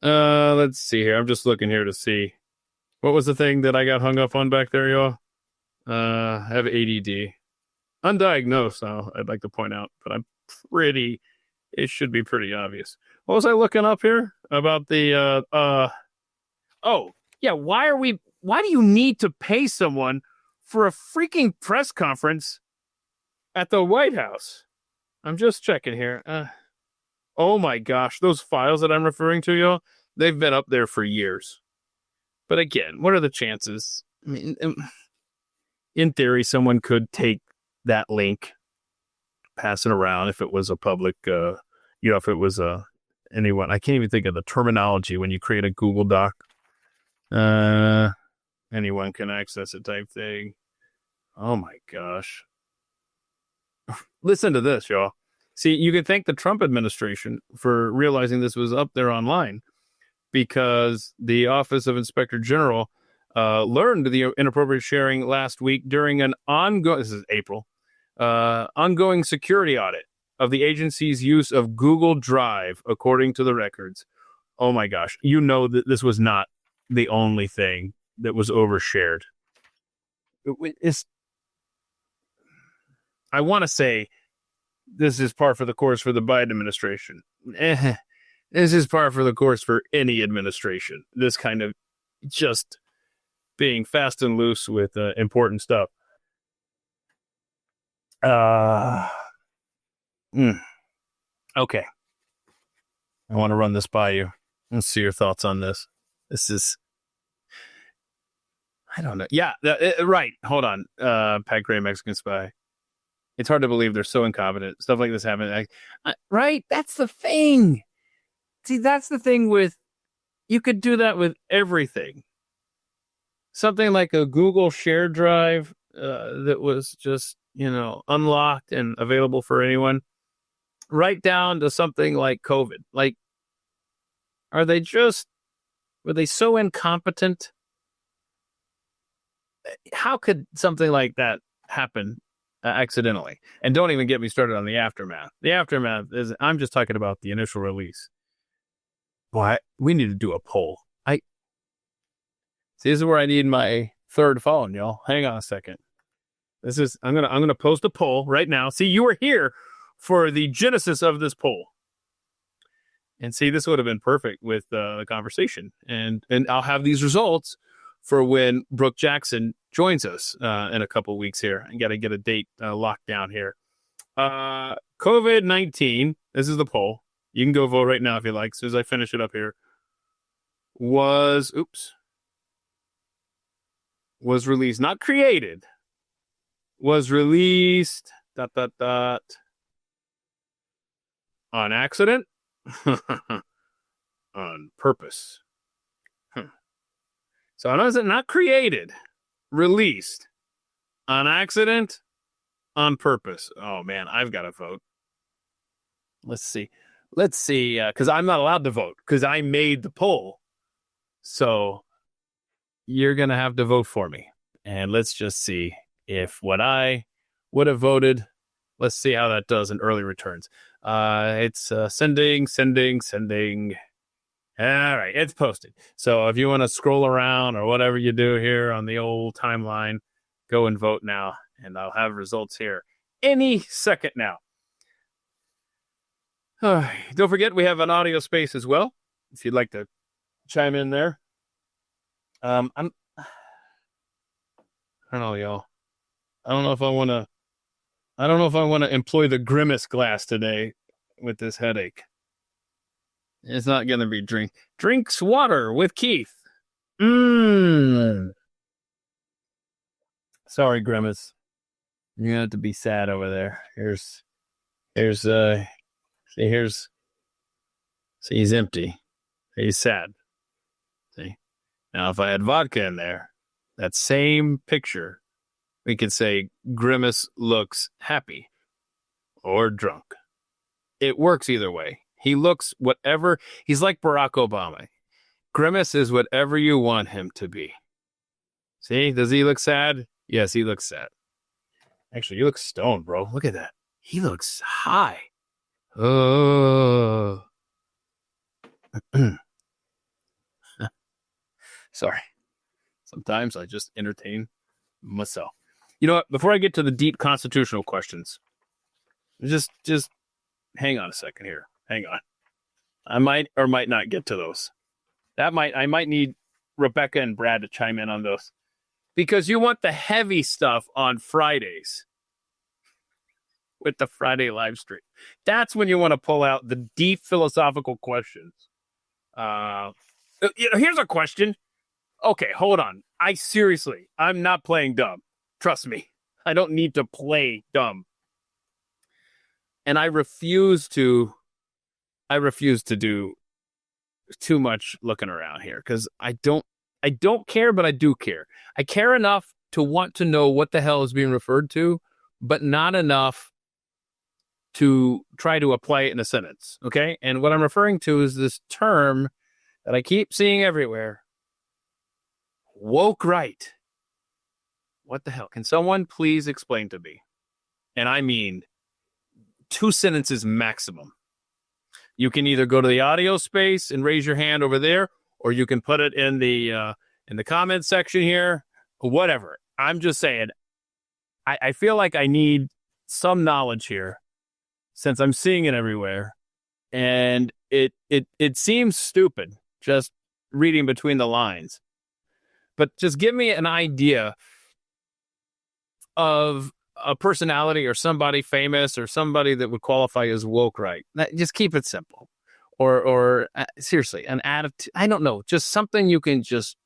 Let's see here. I'm just looking here to see. What was the thing that I got hung up on back there, y'all? I have ADD. Undiagnosed, I'd like to point out, but I'm it should be pretty obvious. What was I looking up here about the oh, yeah, why do you need to pay someone for a freaking press conference at the White House? I'm just checking here. Oh my gosh, those files that I'm referring to, y'all, they've been up there for years. But again, what are the chances? I mean, in theory, someone could take that link, pass it around if it was a public, if it was anyone. I can't even think of the terminology when you create a Google Doc. Anyone can access it type thing. Oh my gosh. Listen to this, y'all. See, you can thank the Trump administration for realizing this was up there online, because the Office of Inspector General learned the inappropriate sharing last week during an ongoing security audit of the agency's use of Google Drive, according to the records. Oh my gosh. You know that this was not the only thing that was overshared. I want to say this is par for the course for the Biden administration. This is par for the course for any administration. This kind of just being fast and loose with important stuff. Okay. I want to run this by you. Let's see your thoughts on this. This is, I don't know. Yeah, right. Hold on. Pat Gray, Mexican spy. It's hard to believe they're so incompetent. Stuff like this happens. Right? That's the thing. See, that's the thing with, you could do that with everything. Something like a Google Share Drive that was just, unlocked and available for anyone. Right down to something like COVID. Like, were they so incompetent? How could something like that happen accidentally? And don't even get me started on the aftermath. The aftermath I'm just talking about the initial release. Boy, we need to do a poll. See, this is where I need my third phone, y'all. Hang on a second. I'm gonna post a poll right now. See, you were here for the genesis of this poll. And see, this would have been perfect with the conversation. And I'll have these results for when Brooke Jackson joins us in a couple weeks here. I got to get a date locked down here. COVID-19, this is the poll. You can go vote right now if you like, as soon as I finish it up here. Was released, not created. Was released, ... on accident, on purpose. So I know it's not created, released, on accident, on purpose. Oh man, I've got to vote. Let's see, because I'm not allowed to vote because I made the poll. So you're gonna have to vote for me, and let's just see if what I would have voted. Let's see how that does in early returns. It's sending. All right, it's posted. So if you want to scroll around or whatever you do here on the old timeline, go and vote now, and I'll have results here any second now. Don't forget, we have an audio space as well, if you'd like to chime in there. I don't know, y'all. I don't know if I want to employ the grimace glass today with this headache. It's not going to be drinks water with Keith. Sorry, grimace. You're going to have to be sad over there. See, he's empty. He's sad. See? Now, if I had vodka in there, that same picture, we could say Grimace looks happy or drunk. It works either way. He looks whatever. He's like Barack Obama. Grimace is whatever you want him to be. See, does he look sad? Yes, he looks sad. Actually, you look stoned, bro. Look at that. He looks high. Oh. Sorry. Sometimes I just entertain myself. You know what? Before I get to the deep constitutional questions, just hang on a second here. Hang on. I might or might not get to those. I might need Rebecca and Brad to chime in on those. Because you want the heavy stuff on Fridays with the Friday live stream. That's when you want to pull out the deep philosophical questions. Here's a question. Okay, hold on. I'm not playing dumb. Trust me. I don't need to play dumb. And I refuse to do too much looking around here because I don't care, but I do care. I care enough to want to know what the hell is being referred to, but not enough to try to apply it in a sentence. Okay. And what I'm referring to is this term that I keep seeing everywhere. Woke right. What the hell? Can someone please explain to me? And I mean 2 sentences maximum. You can either go to the audio space and raise your hand over there, or you can put it in the comment section here, whatever. I'm just saying, I feel like I need some knowledge here since I'm seeing it everywhere. And it seems stupid just reading between the lines. But just give me an idea of a personality or somebody famous or somebody that would qualify as woke right. Just keep it simple. Or seriously, an attitude. I don't know. Just something you can just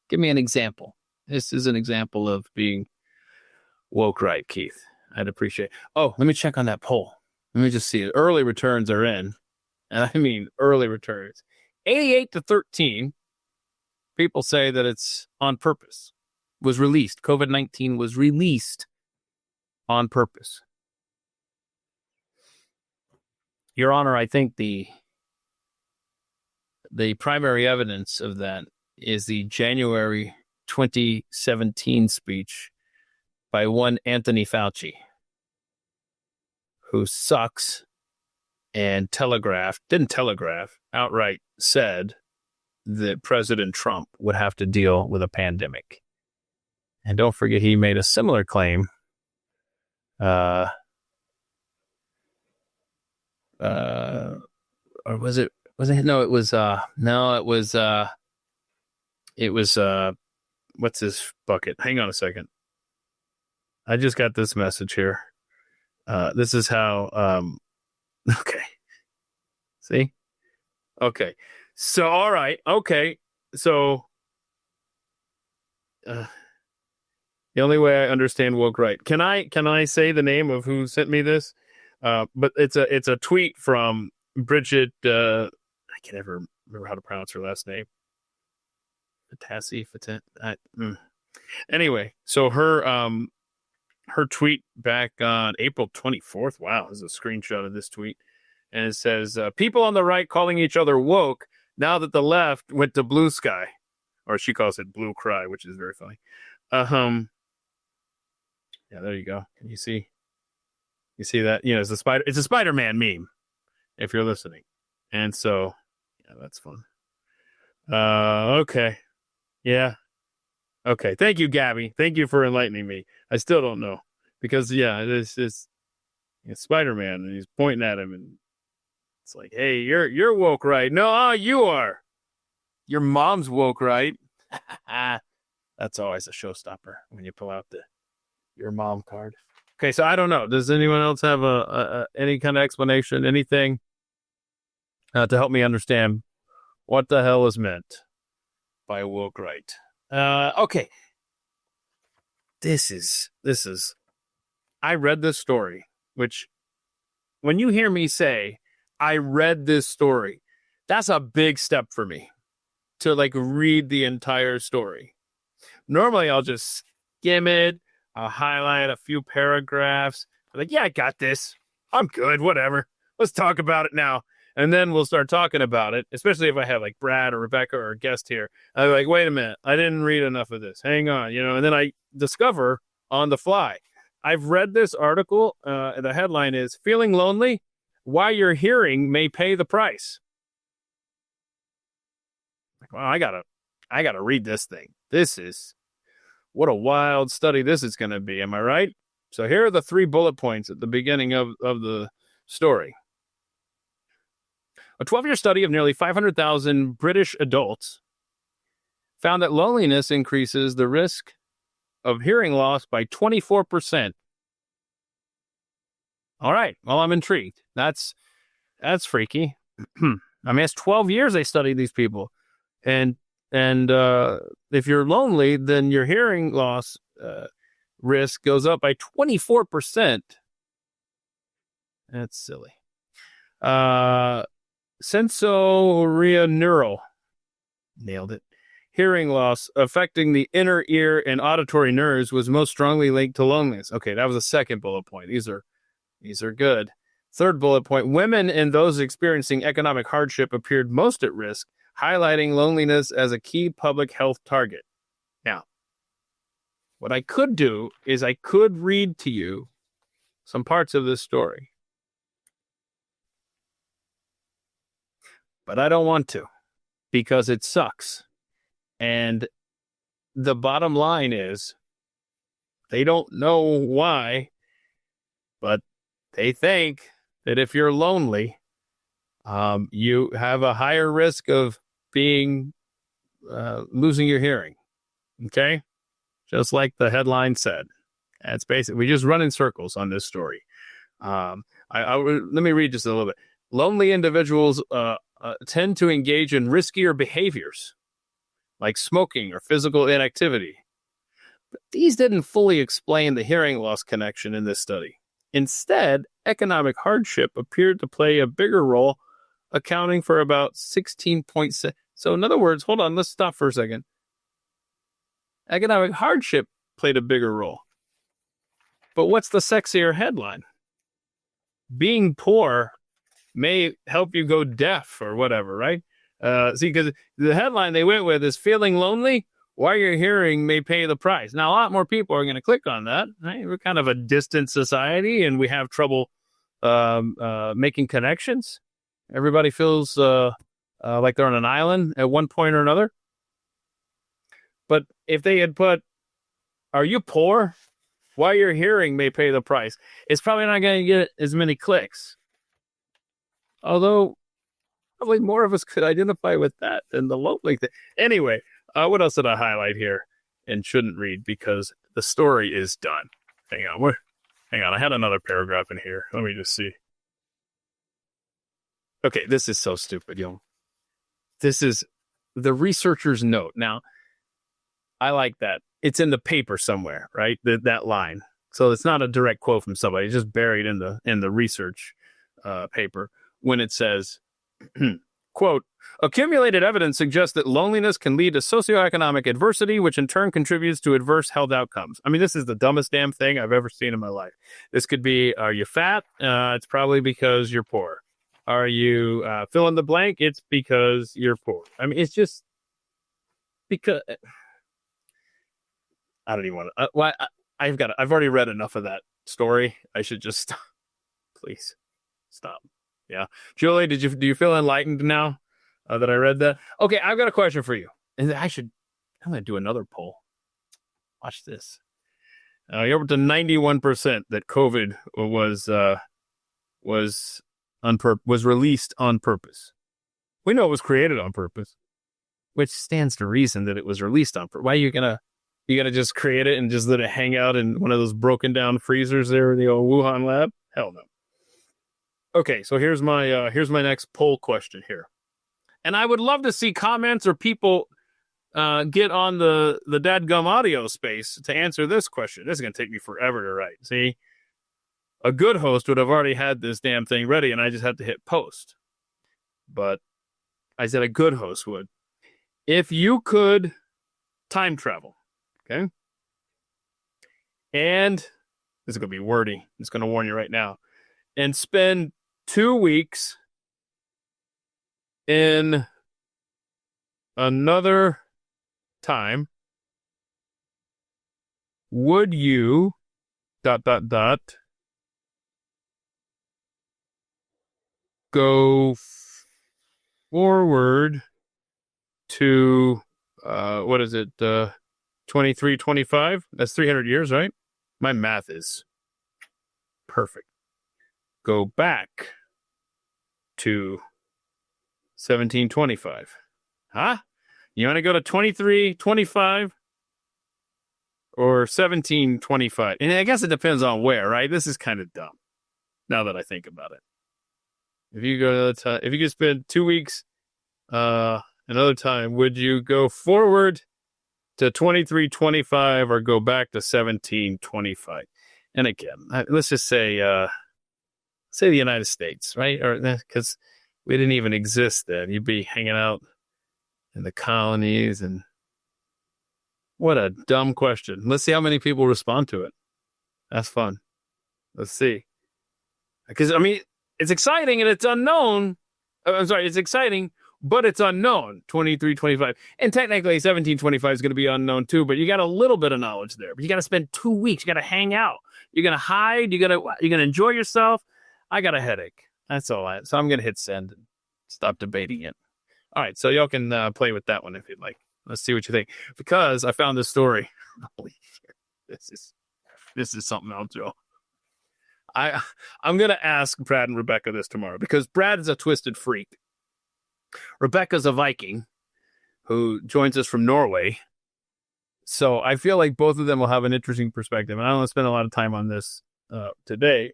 give me an example. This is an example of being woke right, Keith. I'd appreciate. Oh, let me check on that poll. Let me just see it. Early returns are in. And I mean early returns. 88-13. People say that it's on purpose. Was released. COVID-19 was released on purpose. Your Honor, I think the primary evidence of that is the January 2017 speech by one Anthony Fauci, who sucks and outright said that President Trump would have to deal with a pandemic. And don't forget, he made a similar claim or was it no, it was what's this bucket? Hang on a second. I just got this message here. This is how okay. See? Okay. So all right. Okay. So the only way I understand woke right. Can I say the name of who sent me this? But it's a tweet from Bridget. I can't ever remember how to pronounce her last name. Anyway, so her tweet back on April 24th. Wow, this is a screenshot of this tweet, and it says, "People on the right calling each other woke now that the left went to blue sky," or she calls it blue cry, which is very funny. Yeah, there you go. Can you see? You see that? You know, it's a Spider-Man meme, if you're listening. And so, yeah, that's fun. Okay. Yeah. Okay. Thank you, Gabby. Thank you for enlightening me. I still don't know. Because, yeah, it's Spider-Man, and he's pointing at him, and it's like, hey, you're woke, right? No, you are. Your mom's woke, right? That's always a showstopper when you pull out your mom card. Okay, so I don't know. Does anyone else have any kind of explanation, anything to help me understand what the hell is meant by woke right? Okay. This is. I read this story, which when you hear me say I read this story, that's a big step for me to like read the entire story. Normally, I'll just skim it. I'll highlight a few paragraphs. I'm like, yeah, I got this. I'm good. Whatever. Let's talk about it now. And then we'll start talking about it, especially if I have like Brad or Rebecca or a guest here. I'm like, wait a minute. I didn't read enough of this. Hang on. And then I discover on the fly. I've read this article. The headline is "Feeling Lonely? Why Your Hearing May Pay the Price." Like, well, I gotta read this thing. What a wild study this is going to be. Am I right? So here are the 3 bullet points at the beginning of the story. A 12-year study of nearly 500,000 British adults found that loneliness increases the risk of hearing loss by 24%. All right. Well, I'm intrigued. That's freaky. I mean, it's 12 years they studied these people. And if you're lonely, then your hearing loss risk goes up by 24%. That's silly. Sensorineural. Nailed it. Hearing loss affecting the inner ear and auditory nerves was most strongly linked to loneliness. Okay, that was the second bullet point. These are good. Third bullet point, women and those experiencing economic hardship appeared most at risk, highlighting loneliness as a key public health target. Now, what I could do is I could read to you some parts of this story. But I don't want to, because it sucks. And the bottom line is, they don't know why, but they think that if you're lonely, you have a higher risk of being losing your hearing. Okay? Just like the headline said. That's basically, we just run in circles on this story. Let me read just a little bit. Lonely individuals tend to engage in riskier behaviors, like smoking or physical inactivity. But these didn't fully explain the hearing loss connection in this study. Instead, economic hardship appeared to play a bigger role, accounting for about 16.6. So in other words, hold on, let's stop for a second. Economic hardship played a bigger role. But what's the sexier headline? Being poor may help you go deaf or whatever, right? See, because the headline they went with is feeling lonely, why your hearing may pay the price. Now, a lot more people are going to click on that. Right? We're kind of a distant society, and we have trouble making connections. Everybody feels like they're on an island at one point or another. But if they had put, are you poor? Why your hearing may pay the price, it's probably not going to get as many clicks. Although, probably more of us could identify with that than the lonely thing. Anyway, what else did I highlight here and shouldn't read because the story is done? Hang on. I had another paragraph in here. Let me just see. Okay, this is so stupid, yo. This is the researcher's note. Now, I like that. It's in the paper somewhere, right? That line. So it's not a direct quote from somebody. It's just buried in the research paper when it says, quote, accumulated evidence suggests that loneliness can lead to socioeconomic adversity, which in turn contributes to adverse health outcomes. I mean, this is the dumbest damn thing I've ever seen in my life. This could be, are you fat? It's probably because you're poor. Are you fill in the blank? It's because you're poor. I mean, it's just because I don't even want to. I've already read enough of that story. I should just stop. Please stop. Yeah, Julie, do you feel enlightened now that I read that? Okay, I've got a question for you, and I'm going to do another poll. Watch this. You're up to 91% that COVID was released on purpose. We know it was created on purpose, which stands to reason that it was released on purpose. Why are you gonna just create it and just let it hang out in one of those broken down freezers there in the old Wuhan lab? Hell no. Okay, so here's my next poll question here, and I would love to see comments or people get on the dadgum audio space to answer this question. This is gonna take me forever to write. See, a good host would have already had this damn thing ready, and I just had to hit post. But I said a good host would. If you could time travel, okay, and this is gonna be wordy. I'm just gonna warn you right now, and spend 2 weeks in another time, would you ... go forward to what is it, 2325? That's 300 years, right? My math is perfect. go back to 1725? Huh? You want to go to 2325 or 1725? And I guess it depends on where, right? This is kind of dumb now that I think about it. If you go to if you could spend 2 weeks another time, would you go forward to 2325 or go back to 1725? And again, let's just say the United States, right? Or because we didn't even exist then. You'd be hanging out in the colonies. And what a dumb question. Let's see how many people respond to it. That's fun. Let's see. Because, I mean, it's exciting and it's unknown. I'm sorry, it's exciting, but it's unknown. 2325. And technically 1725 is going to be unknown too, but you got a little bit of knowledge there. But you got to spend 2 weeks. You got to hang out. You're going to hide. You're going to enjoy yourself. I got a headache. That's all. So I'm going to hit send and stop debating it. All right. So y'all can play with that one if you'd like. Let's see what you think. Because I found this story. Holy shit. This is something else, Joe. I'm going to ask Brad and Rebecca this tomorrow because Brad is a twisted freak. Rebecca's a Viking who joins us from Norway. So I feel like both of them will have an interesting perspective. And I don't want to spend a lot of time on this today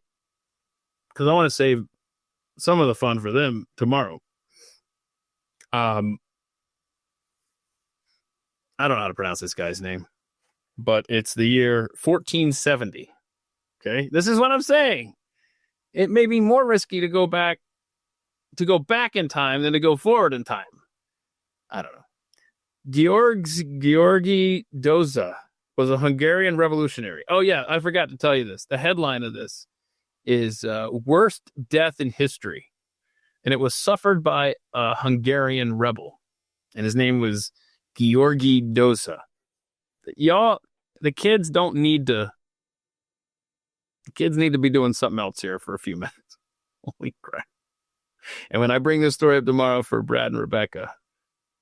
because I want to save some of the fun for them tomorrow. I don't know how to pronounce this guy's name, but it's the year 1470. Okay, this is what I'm saying. It may be more risky to go back in time than to go forward in time. I don't know. Georgie Dosa was a Hungarian revolutionary. Oh yeah, I forgot to tell you this. The headline of this is worst death in history, and it was suffered by a Hungarian rebel, and his name was Georgie Dosa. Y'all, the kids need to be doing something else here for a few minutes. Holy crap. And when I bring this story up tomorrow for Brad and Rebecca,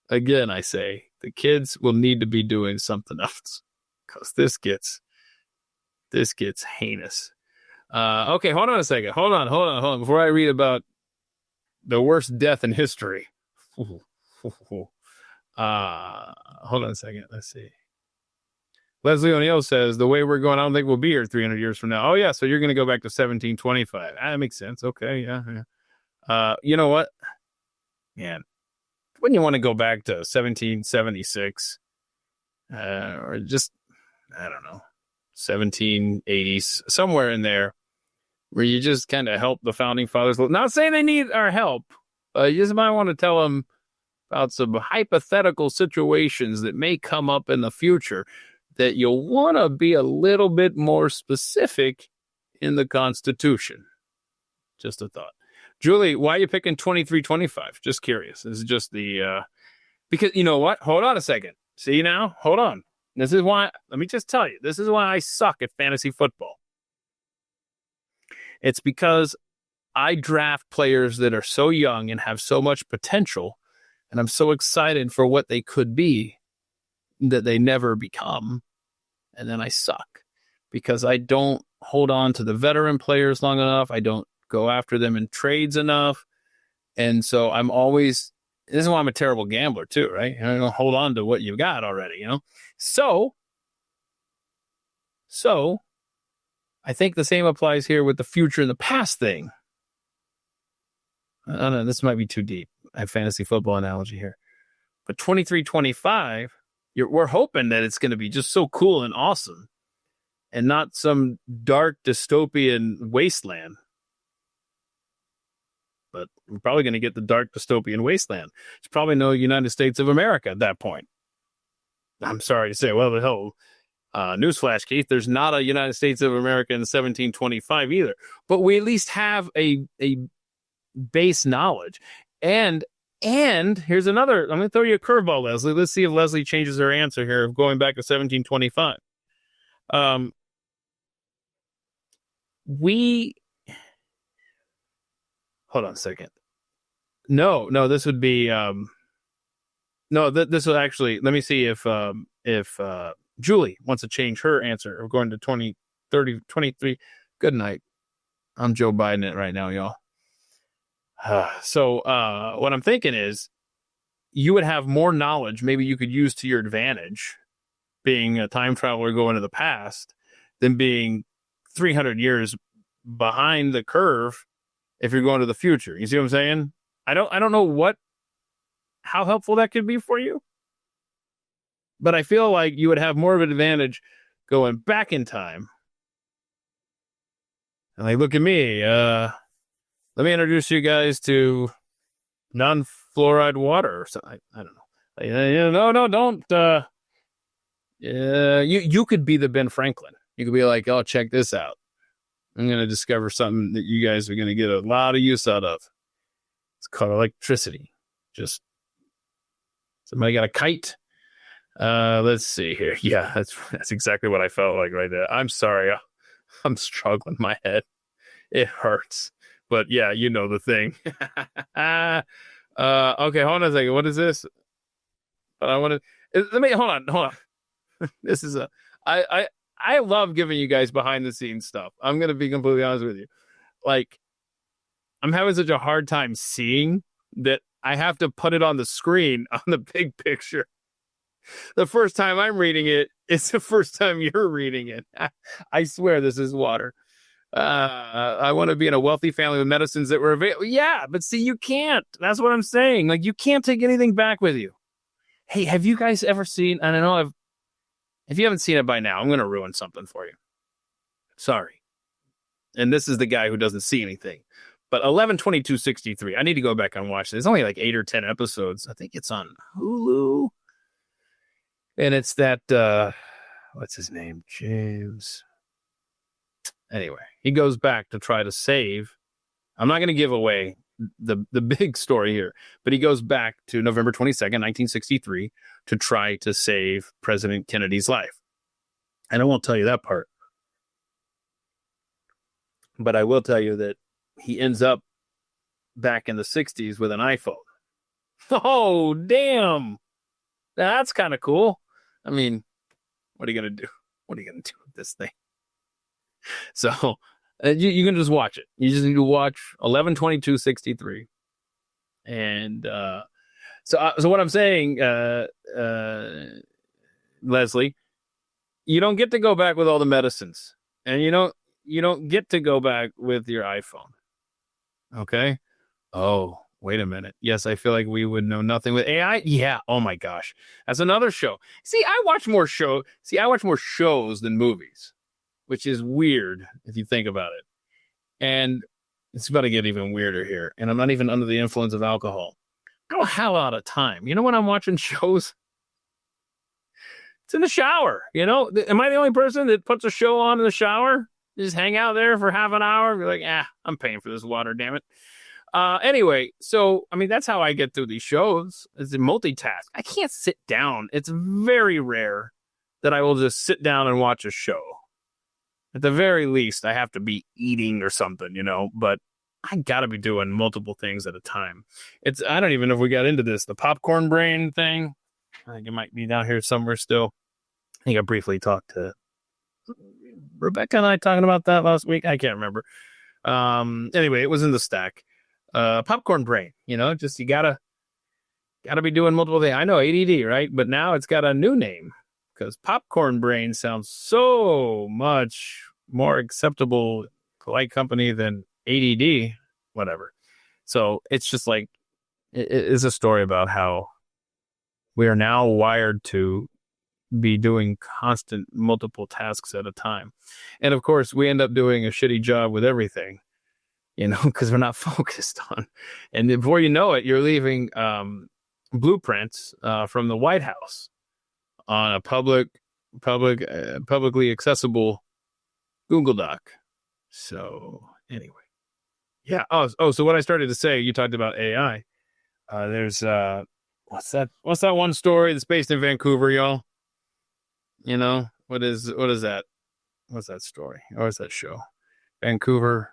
again, I say the kids will need to be doing something else because this gets heinous. Okay, hold on a second. Hold on. Before I read about the worst death in history. Hold on a second. Let's see. Leslie O'Neill says, the way we're going, I don't think we'll be here 300 years from now. Oh, yeah, so you're going to go back to 1725. That makes sense. Okay, yeah. You know what? Man, wouldn't you want to go back to 1776? Or just, I don't know, 1780s, somewhere in there, where you just kind of help the founding fathers. Not saying they need our help. You just might want to tell them about some hypothetical situations that may come up in the future that you'll want to be a little bit more specific in the Constitution. Just a thought. Julie, why are you picking 2325? Just curious. This is just because you know what? Hold on a second. See now? Hold on. This is why, let me just tell you, this is why I suck at fantasy football. It's because I draft players that are so young and have so much potential, and I'm so excited for what they could be that they never become, and then I suck because I don't hold on to the veteran players long enough. I don't go after them in trades enough, and so I'm always, this is why I'm a terrible gambler too, right? I don't hold on to what you've got already, you know? So I think the same applies here with the future and the past thing. I don't know, this might be too deep. I have fantasy football analogy here, but 2325, we're hoping that it's going to be just so cool and awesome and not some dark dystopian wasteland. But we're probably going to get the dark dystopian wasteland. It's probably no United States of America at that point. I'm sorry to say, well, the hell, newsflash, Keith, there's not a United States of America in 1725 either. But we at least have a base knowledge. And here's another, I'm going to throw you a curveball, Leslie. Let's see if Leslie changes her answer here of going back to 1725. Hold on a second. No, this would be, this will actually, let me see if Julie wants to change her answer of going to 20, 30, 23. Good night. I'm Joe Biden it right now, y'all. So what I'm thinking is you would have more knowledge maybe you could use to your advantage being a time traveler going to the past than being 300 years behind the curve if you're going to the future. You see what I'm saying? I don't know how helpful that could be for you, but I feel like you would have more of an advantage going back in time. And like, look at me. Let me introduce you guys to non-fluoride water or something. I don't know. No, don't. You could be the Ben Franklin. You could be like, oh, check this out. I'm going to discover something that you guys are going to get a lot of use out of. It's called electricity. Just somebody got a kite. Let's see here. Yeah, that's exactly what I felt like right there. I'm sorry. I'm struggling my head. It hurts. But yeah, you know the thing. Okay, hold on a second. What is this? But I want to let me hold on. This is I love giving you guys behind the scenes stuff. I'm gonna be completely honest with you. Like, I'm having such a hard time seeing that I have to put it on the screen on the big picture. The first time I'm reading it, it's the first time you're reading it. I swear this is water. I want to be in a wealthy family with medicines that were available. Yeah, but see, you can't. That's what I'm saying. Like, you can't take anything back with you. Hey, have you guys ever seen, and I know if you haven't seen it by now, I'm going to ruin something for you. Sorry. And this is the guy who doesn't see anything. But 11/22/63. I need to go back and watch this. It's only like 8 or 10 episodes. I think it's on Hulu. And it's that, what's his name? James. Anyway, he goes back to try to save. I'm not going to give away the big story here, but he goes back to November 22nd, 1963 to try to save President Kennedy's life. And I won't tell you that part. But I will tell you that he ends up back in the 60s with an iPhone. Oh, damn. That's kind of cool. I mean, what are you going to do? What are you going to do with this thing? So you can just watch it. You just need to watch 11/22/63. And so what I'm saying, Leslie, you don't get to go back with all the medicines, and you don't get to go back with your iPhone. Okay? Oh, wait a minute. Yes, I feel like we would know nothing with AI. Yeah. Oh my gosh. That's another show. See, I watch more shows than movies, which is weird if you think about it. And it's about to get even weirder here. And I'm not even under the influence of alcohol. I don't have a lot of time. You know, when I'm watching shows, it's in the shower. You know, am I the only person that puts a show on in the shower? Just hang out there for half an hour and be like, I'm paying for this water, damn it. Anyway, so, I mean, that's how I get through these shows. It's a multitask. I can't sit down. It's very rare that I will just sit down and watch a show. At the very least, I have to be eating or something, you know, but I got to be doing multiple things at a time. I don't even know if we got into this, the popcorn brain thing. I think it might be down here somewhere still. I think I briefly talked to Rebecca and I talking about that last week. I can't remember. Anyway, it was in the stack. Popcorn brain, you know, just you gotta be doing multiple things. I know ADD, right? But now it's got a new name. Because popcorn brain sounds so much more acceptable, polite company than ADD, whatever. So it's just like, it is a story about how we are now wired to be doing constant multiple tasks at a time. And of course, we end up doing a shitty job with everything, you know, because we're not focused on. And before you know it, you're leaving blueprints from the White House on a publicly accessible Google Doc. So anyway, yeah. Oh, so what I started to say, you talked about AI. There's what's that one story that's based in Vancouver, y'all? You know, what is that? What's that story? Or is that show? Vancouver,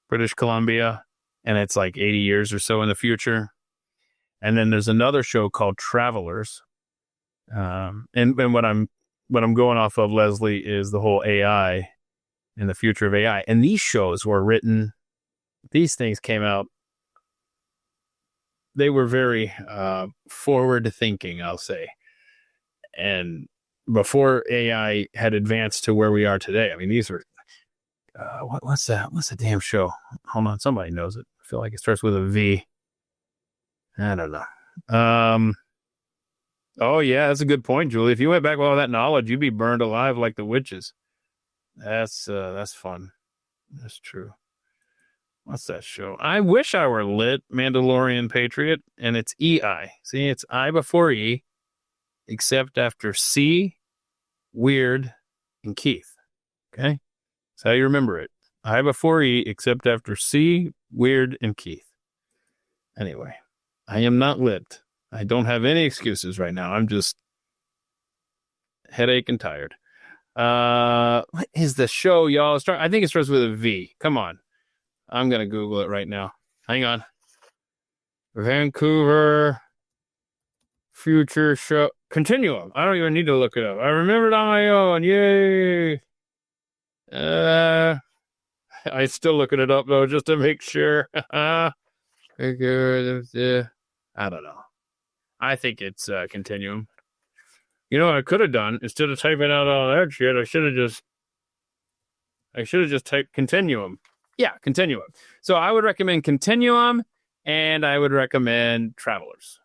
British Columbia, and it's like 80 years or so in the future. And then there's another show called Travelers. And what I'm going off of, Leslie, is the whole AI in the future of AI. And these shows were written, these things came out, they were very forward thinking, I'll say. And before AI had advanced to where we are today, I mean, these were, what's that? What's the damn show? Hold on, somebody knows it. I feel like it starts with a V. I don't know. Oh yeah, that's a good point, Julie. If you went back with all that knowledge, you'd be burned alive like the witches. That's fun. That's true. What's that show? I wish I were lit, Mandalorian Patriot, and it's EI. See, it's I before E, except after C, Weird, and Keith. Okay? That's how you remember it. I before E, except after C, Weird, and Keith. Anyway, I am not lit. I don't have any excuses right now. I'm just headache and tired. What is the show, y'all? I think it starts with a V. Come on. I'm going to Google it right now. Hang on. Vancouver future show. Continuum. I don't even need to look it up. I remembered on my own. Yay. I'm still looking it up, though, just to make sure. I don't know. I think it's Continuum. You know what I could have done? Instead of typing out all that shit, I should have just typed Continuum. Yeah, Continuum. So I would recommend Continuum, and I would recommend Travelers.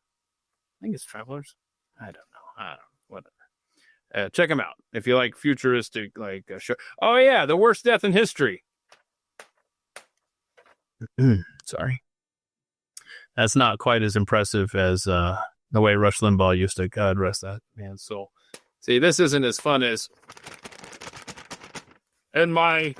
I think it's Travelers. I don't know. Whatever. Check them out if you like futuristic, like show. Oh yeah, the worst death in history. Sorry, that's not quite as impressive as the way Rush Limbaugh used to. God rest that man's soul. See, this isn't as fun as in my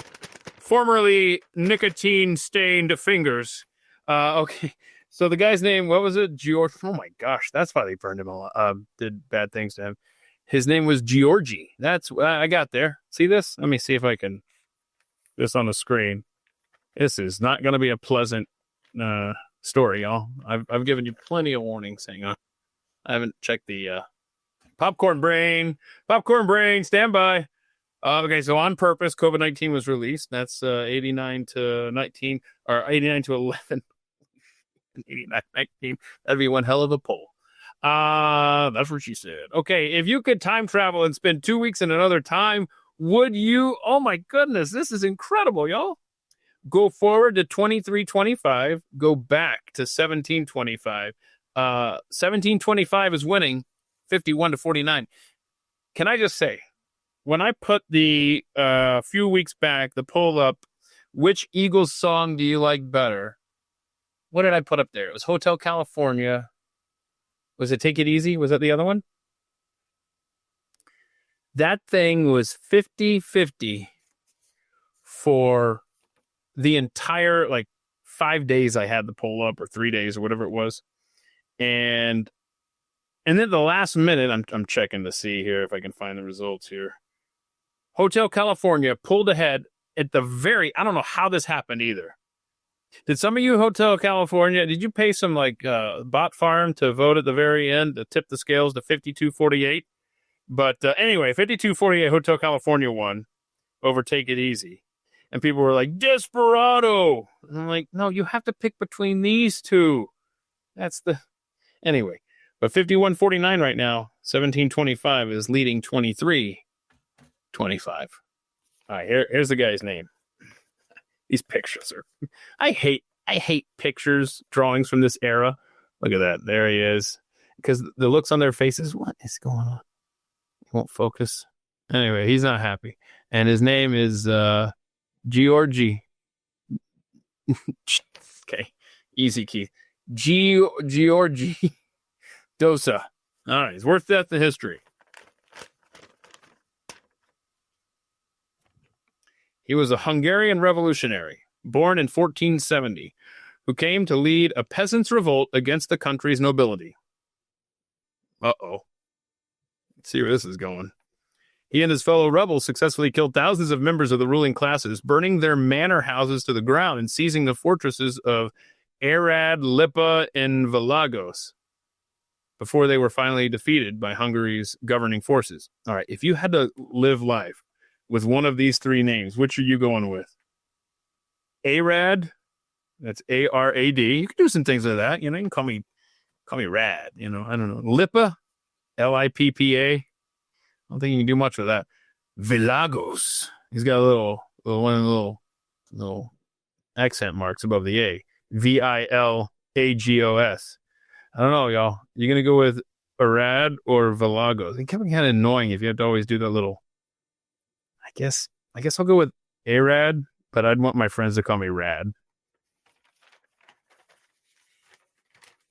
formerly nicotine-stained fingers. Okay, so the guy's name, what was it? George. Oh my gosh, that's why they burned him alive. Did bad things to him. His name was Georgie. That's I got there. See this? Let me see if I can. This on the screen. This is not going to be a pleasant story, y'all. I've given you plenty of warnings. Hang on. I haven't checked the popcorn brain. Popcorn brain, stand by. Okay, so On Purpose, COVID-19 was released. That's 89 to 19, or 89 to 11. 89 to 19. That'd be one hell of a poll. That's what she said. Okay, if you could time travel and spend 2 weeks in another time, would you? Oh my goodness, this is incredible, y'all. Go forward to 2325, go back to 1725. 1725 is winning 51 to 49. Can I just say, when I put the few weeks back, the poll up, which Eagles song do you like better? What did I put up there? It was Hotel California. Was it Take It Easy? Was that the other one? That thing was 50-50 for the entire, 5 days I had the poll up, or 3 days, or whatever it was. And then the last minute, I'm checking to see here if I can find the results here. Hotel California pulled ahead at the very, I don't know how this happened either. Did some of you Hotel California, did you pay some bot farm to vote at the very end to tip the scales to 52-48? But anyway, 52-48 Hotel California won over Take It Easy. And people were like, Desperado. And I'm like, no, you have to pick between these two. Anyway, but 51-49 right now, 1725 is leading 23-25. All right, here's the guy's name. These pictures are, I hate pictures, drawings from this era. Look at that. There he is. Because the looks on their faces, what is going on? He won't focus. Anyway, he's not happy. And his name is Georgie. Okay. Easy, Keith. Georgie Dosa. All right. He's worth death in history. He was a Hungarian revolutionary, born in 1470, who came to lead a peasants' revolt against the country's nobility. Uh-oh. Let's see where this is going. He and his fellow rebels successfully killed thousands of members of the ruling classes, burning their manor houses to the ground and seizing the fortresses of Arad, Lipa, and Vilagos before they were finally defeated by Hungary's governing forces. All right, if you had to live life with one of these three names. Which are you going with? Arad. That's A-R-A-D. You can do some things with that. You know, you can call me Rad. You know, I don't know. Lippa. L-I-P-P-A. I don't think you can do much with that. Vilagos. He's got a little accent marks above the A. V-I-L-A-G-O-S. I don't know, y'all. You gonna go with Arad or Vilagos? It can be kind of annoying if you have to always do that little. I guess I'll go with Arad, but I'd want my friends to call me Rad.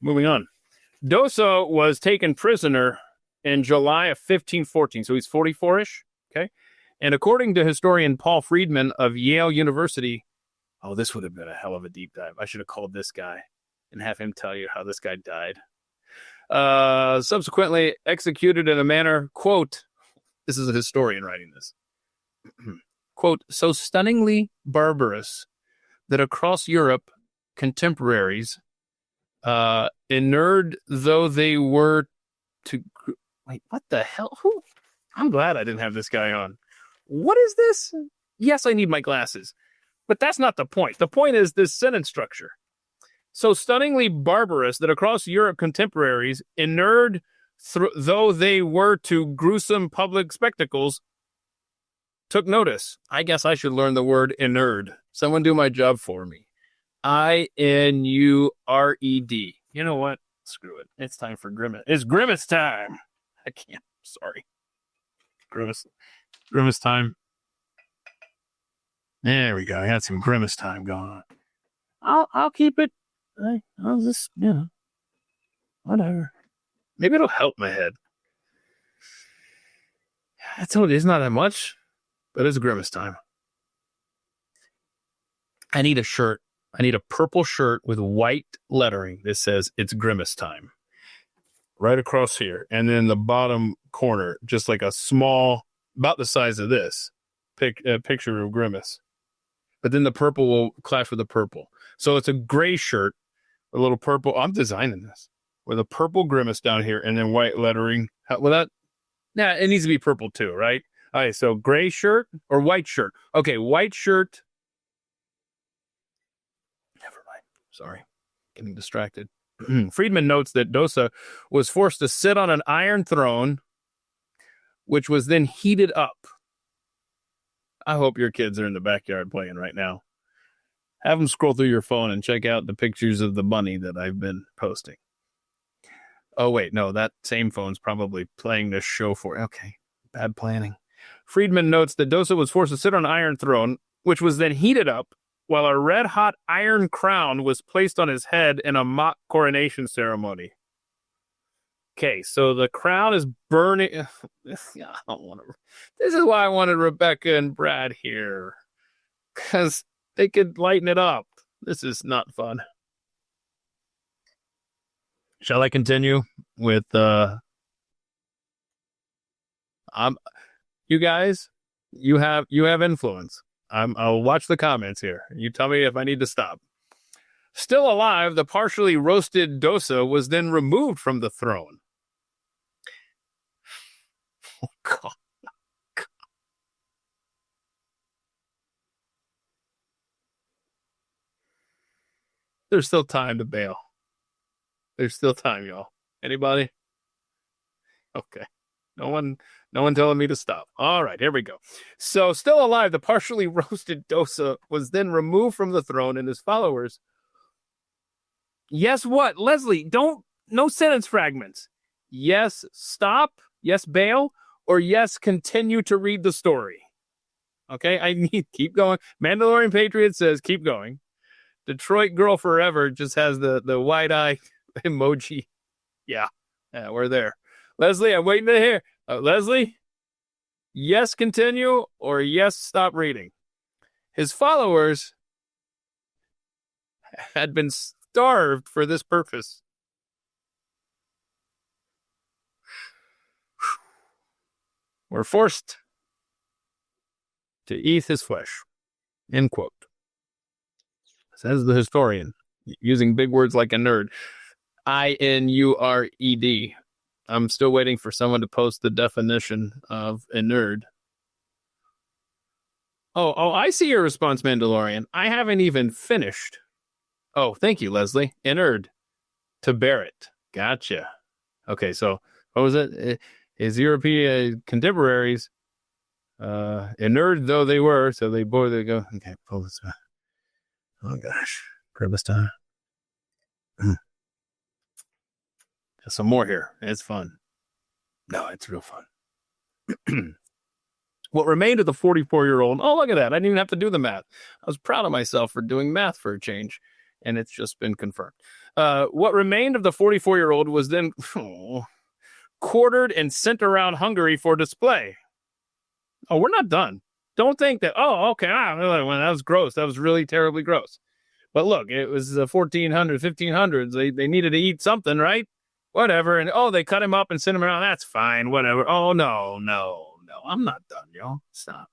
Moving on. Dosa was taken prisoner in July of 1514, so he's 44-ish, okay? And according to historian Paul Friedman of Yale University, oh, this would have been a hell of a deep dive. I should have called this guy and have him tell you how this guy died. Subsequently executed in a manner, quote, this is a historian writing this, quote, so stunningly barbarous that across Europe, contemporaries, inured though they were to... Wait, what the hell? Who? I'm glad I didn't have this guy on. What is this? Yes, I need my glasses. But that's not the point. The point is this sentence structure. So stunningly barbarous that across Europe contemporaries, inured though they were to gruesome public spectacles, took notice. I guess I should learn the word inured. Someone do my job for me. I-N-U-R-E-D. You know what? Screw it. It's time for Grimace. It's Grimace time. I can't. Sorry. Grimace time. There we go. I got some Grimace time going on. I'll keep it. I'll just, whatever. Maybe it'll help my head. I told you, it's not that much, but it's Grimace time. I need a shirt. I need a purple shirt with white lettering that says it's Grimace time. Right across here. And then the bottom corner, just like a small, about the size of this, picture of Grimace. But then the purple will clash with the purple. So it's a gray shirt, a little purple. I'm designing this with a purple Grimace down here and then white lettering. It needs to be purple too, right? All right, so gray shirt or white shirt. Okay, white shirt. Never mind. Sorry. Getting distracted. Friedman notes that Dosa was forced to sit on an iron throne, which was then heated up. I hope your kids are in the backyard playing right now. Have them scroll through your phone and check out the pictures of the bunny that I've been posting. Oh, wait, no, that same phone's probably playing this show for... Okay, bad planning. Friedman notes that Dosa was forced to sit on an iron throne, which was then heated up, while a red-hot iron crown was placed on his head in a mock coronation ceremony. Okay, so the crown is burning. I don't want to. This is why I wanted Rebecca and Brad here, because they could lighten it up. This is not fun. Shall I continue with you guys? You have influence. I'll watch the comments here. You tell me if I need to stop. Still alive, the partially roasted Dosa was then removed from the throne. Oh, God. There's still time to bail. There's still time, y'all. Anybody? Okay. No one telling me to stop. All right, here we go. So, still alive, the partially roasted Dosa was then removed from the throne, and his followers... Yes, what? Leslie, no sentence fragments. Yes, stop. Yes, bail. Or yes, continue to read the story. Okay, I need keep going. Mandalorian Patriot says keep going. Detroit Girl Forever just has the wide eye emoji. Yeah, we're there. Leslie, I'm waiting to hear. Leslie, yes, continue, or yes, stop reading. His followers had been starved for this purpose. Were forced to eat his flesh. End quote. Says the historian, using big words like a nerd. I-N-U-R-E-D. I'm still waiting for someone to post the definition of a nerd. Oh, I see your response, Mandalorian. I haven't even finished. Oh, thank you, Leslie. Inert to Barrett. Gotcha. Okay, so what was it? His European contemporaries, inert though they were, so they go. Okay, pull this back. Oh gosh, grab this time. Some more here. It's fun. No, it's real fun. What remained of the 44-year-old? Oh, look at that. I didn't even have to do the math. I was proud of myself for doing math for a change, and it's just been confirmed. What remained of the 44-year-old was then quartered and sent around Hungary for display. Oh, we're not done. Don't think that, oh, okay, that was gross. That was really terribly gross. But look, it was the 1400s, 1500s. They needed to eat something, right? Whatever. And, they cut him up and sent him around. That's fine. Whatever. Oh, no. I'm not done, y'all. Stop.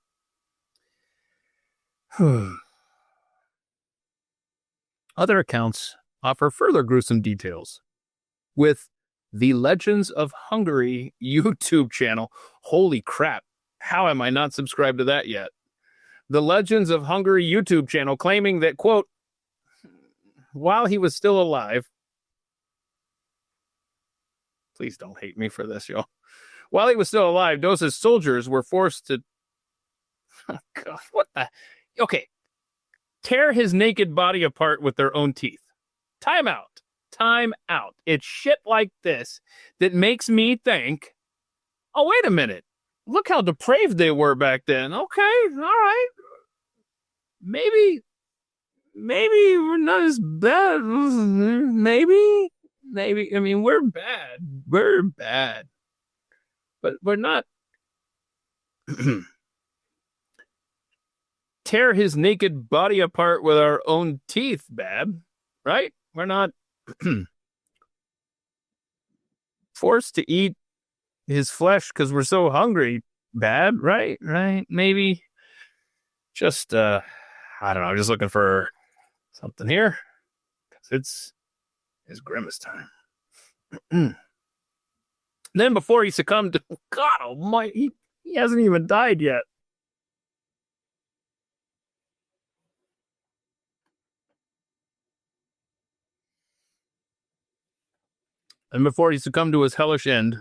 Other accounts offer further gruesome details with the Legends of Hungary YouTube channel. Holy crap. How am I not subscribed to that yet? The Legends of Hungary YouTube channel claiming that, quote, while he was still alive, please don't hate me for this, y'all. While he was still alive, Dosa's soldiers were forced to, God, what the, okay, tear his naked body apart with their own teeth. Time out. It's shit like this that makes me think, oh, wait a minute. Look how depraved they were back then. Okay, all right. Maybe we're not as bad. Maybe. I mean, we're bad. But we're not. Tear his naked body apart with our own teeth, Bab. Right? We're not forced to eat his flesh because we're so hungry, Bab. Right? Maybe. Just, I don't know. I'm just looking for something here. Because it's grimace time. Then before he succumbed to, God almighty, he hasn't even died yet. And before he succumbed to his hellish end,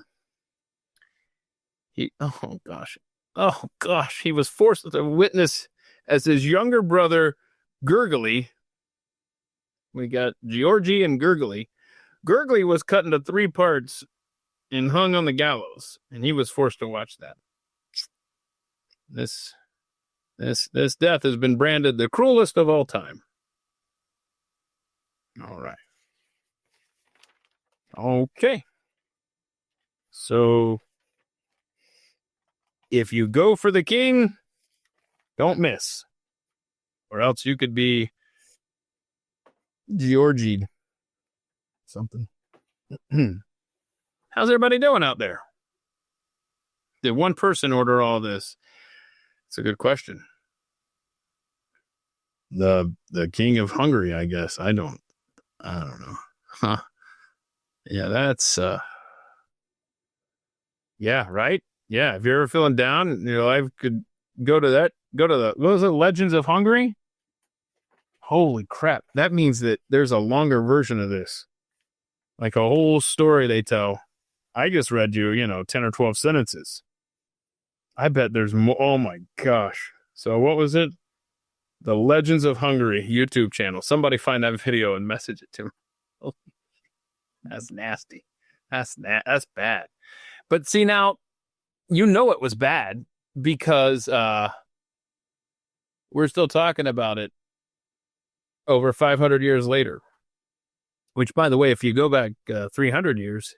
he was forced to witness as his younger brother, Gurgly. We got Georgie and Gurgly. Gurgly was cut into 3 parts and hung on the gallows, and he was forced to watch that. This death has been branded the cruelest of all time. All right. Okay. So, if you go for the king, don't miss. Or else you could be Georgie something. How's everybody doing out there? Did one person order all this? It's a good question. The king of Hungary, I guess. I don't know. Huh. Yeah, that's yeah, right? Yeah, if you're ever feeling down, I could go to the what was it, Legends of Hungary? Holy crap. That means that there's a longer version of this. Like a whole story they tell. I just read you, 10 or 12 sentences. I bet there's more. Oh my gosh. So what was it? The Legends of Hungary YouTube channel. Somebody find that video and message it to me. Oh, that's nasty. That's bad. But see, now, it was bad because we're still talking about it over 500 years later. Which, by the way, if you go back 300 years,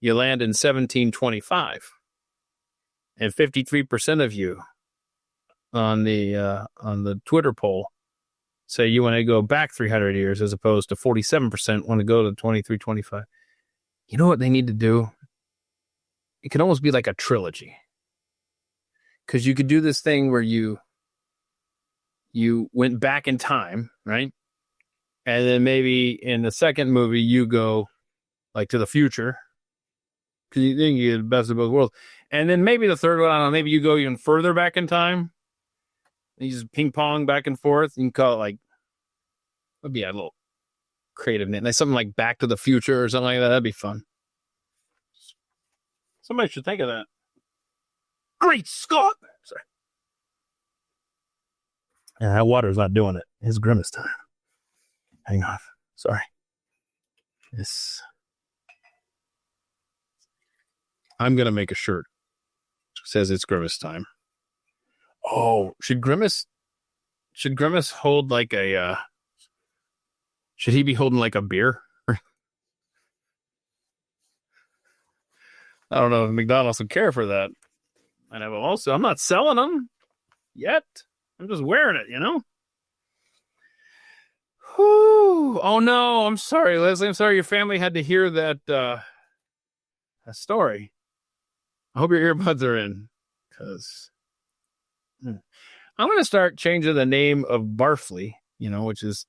you land in 1725. And 53% of you on the Twitter poll say you want to go back 300 years as opposed to 47% want to go to 2325. You know what they need to do? It can almost be like a trilogy. Because you could do this thing where you went back in time, right? And then maybe in the second movie, you go like to the future. Because you think you get the best of both worlds. And then maybe the third one, I don't know, maybe you go even further back in time. You just ping pong back and forth. You can call it like, would be a little creative name, like something like Back to the Future or something like that. That'd be fun. Somebody should think of that. Great Scott! Sorry. Yeah, that water's not doing it. It's Grimace time. Hang on. Sorry. Yes. I'm gonna make a shirt. It says it's Grimace time. Oh, should Grimace hold like a should he be holding like a beer? I don't know if McDonald's would care for that. And I'm not selling them yet. I'm just wearing it, you know? Whew. Oh no, I'm sorry, Leslie. I'm sorry your family had to hear that story. I hope your earbuds are in, because I'm going to start changing the name of Barfly, which is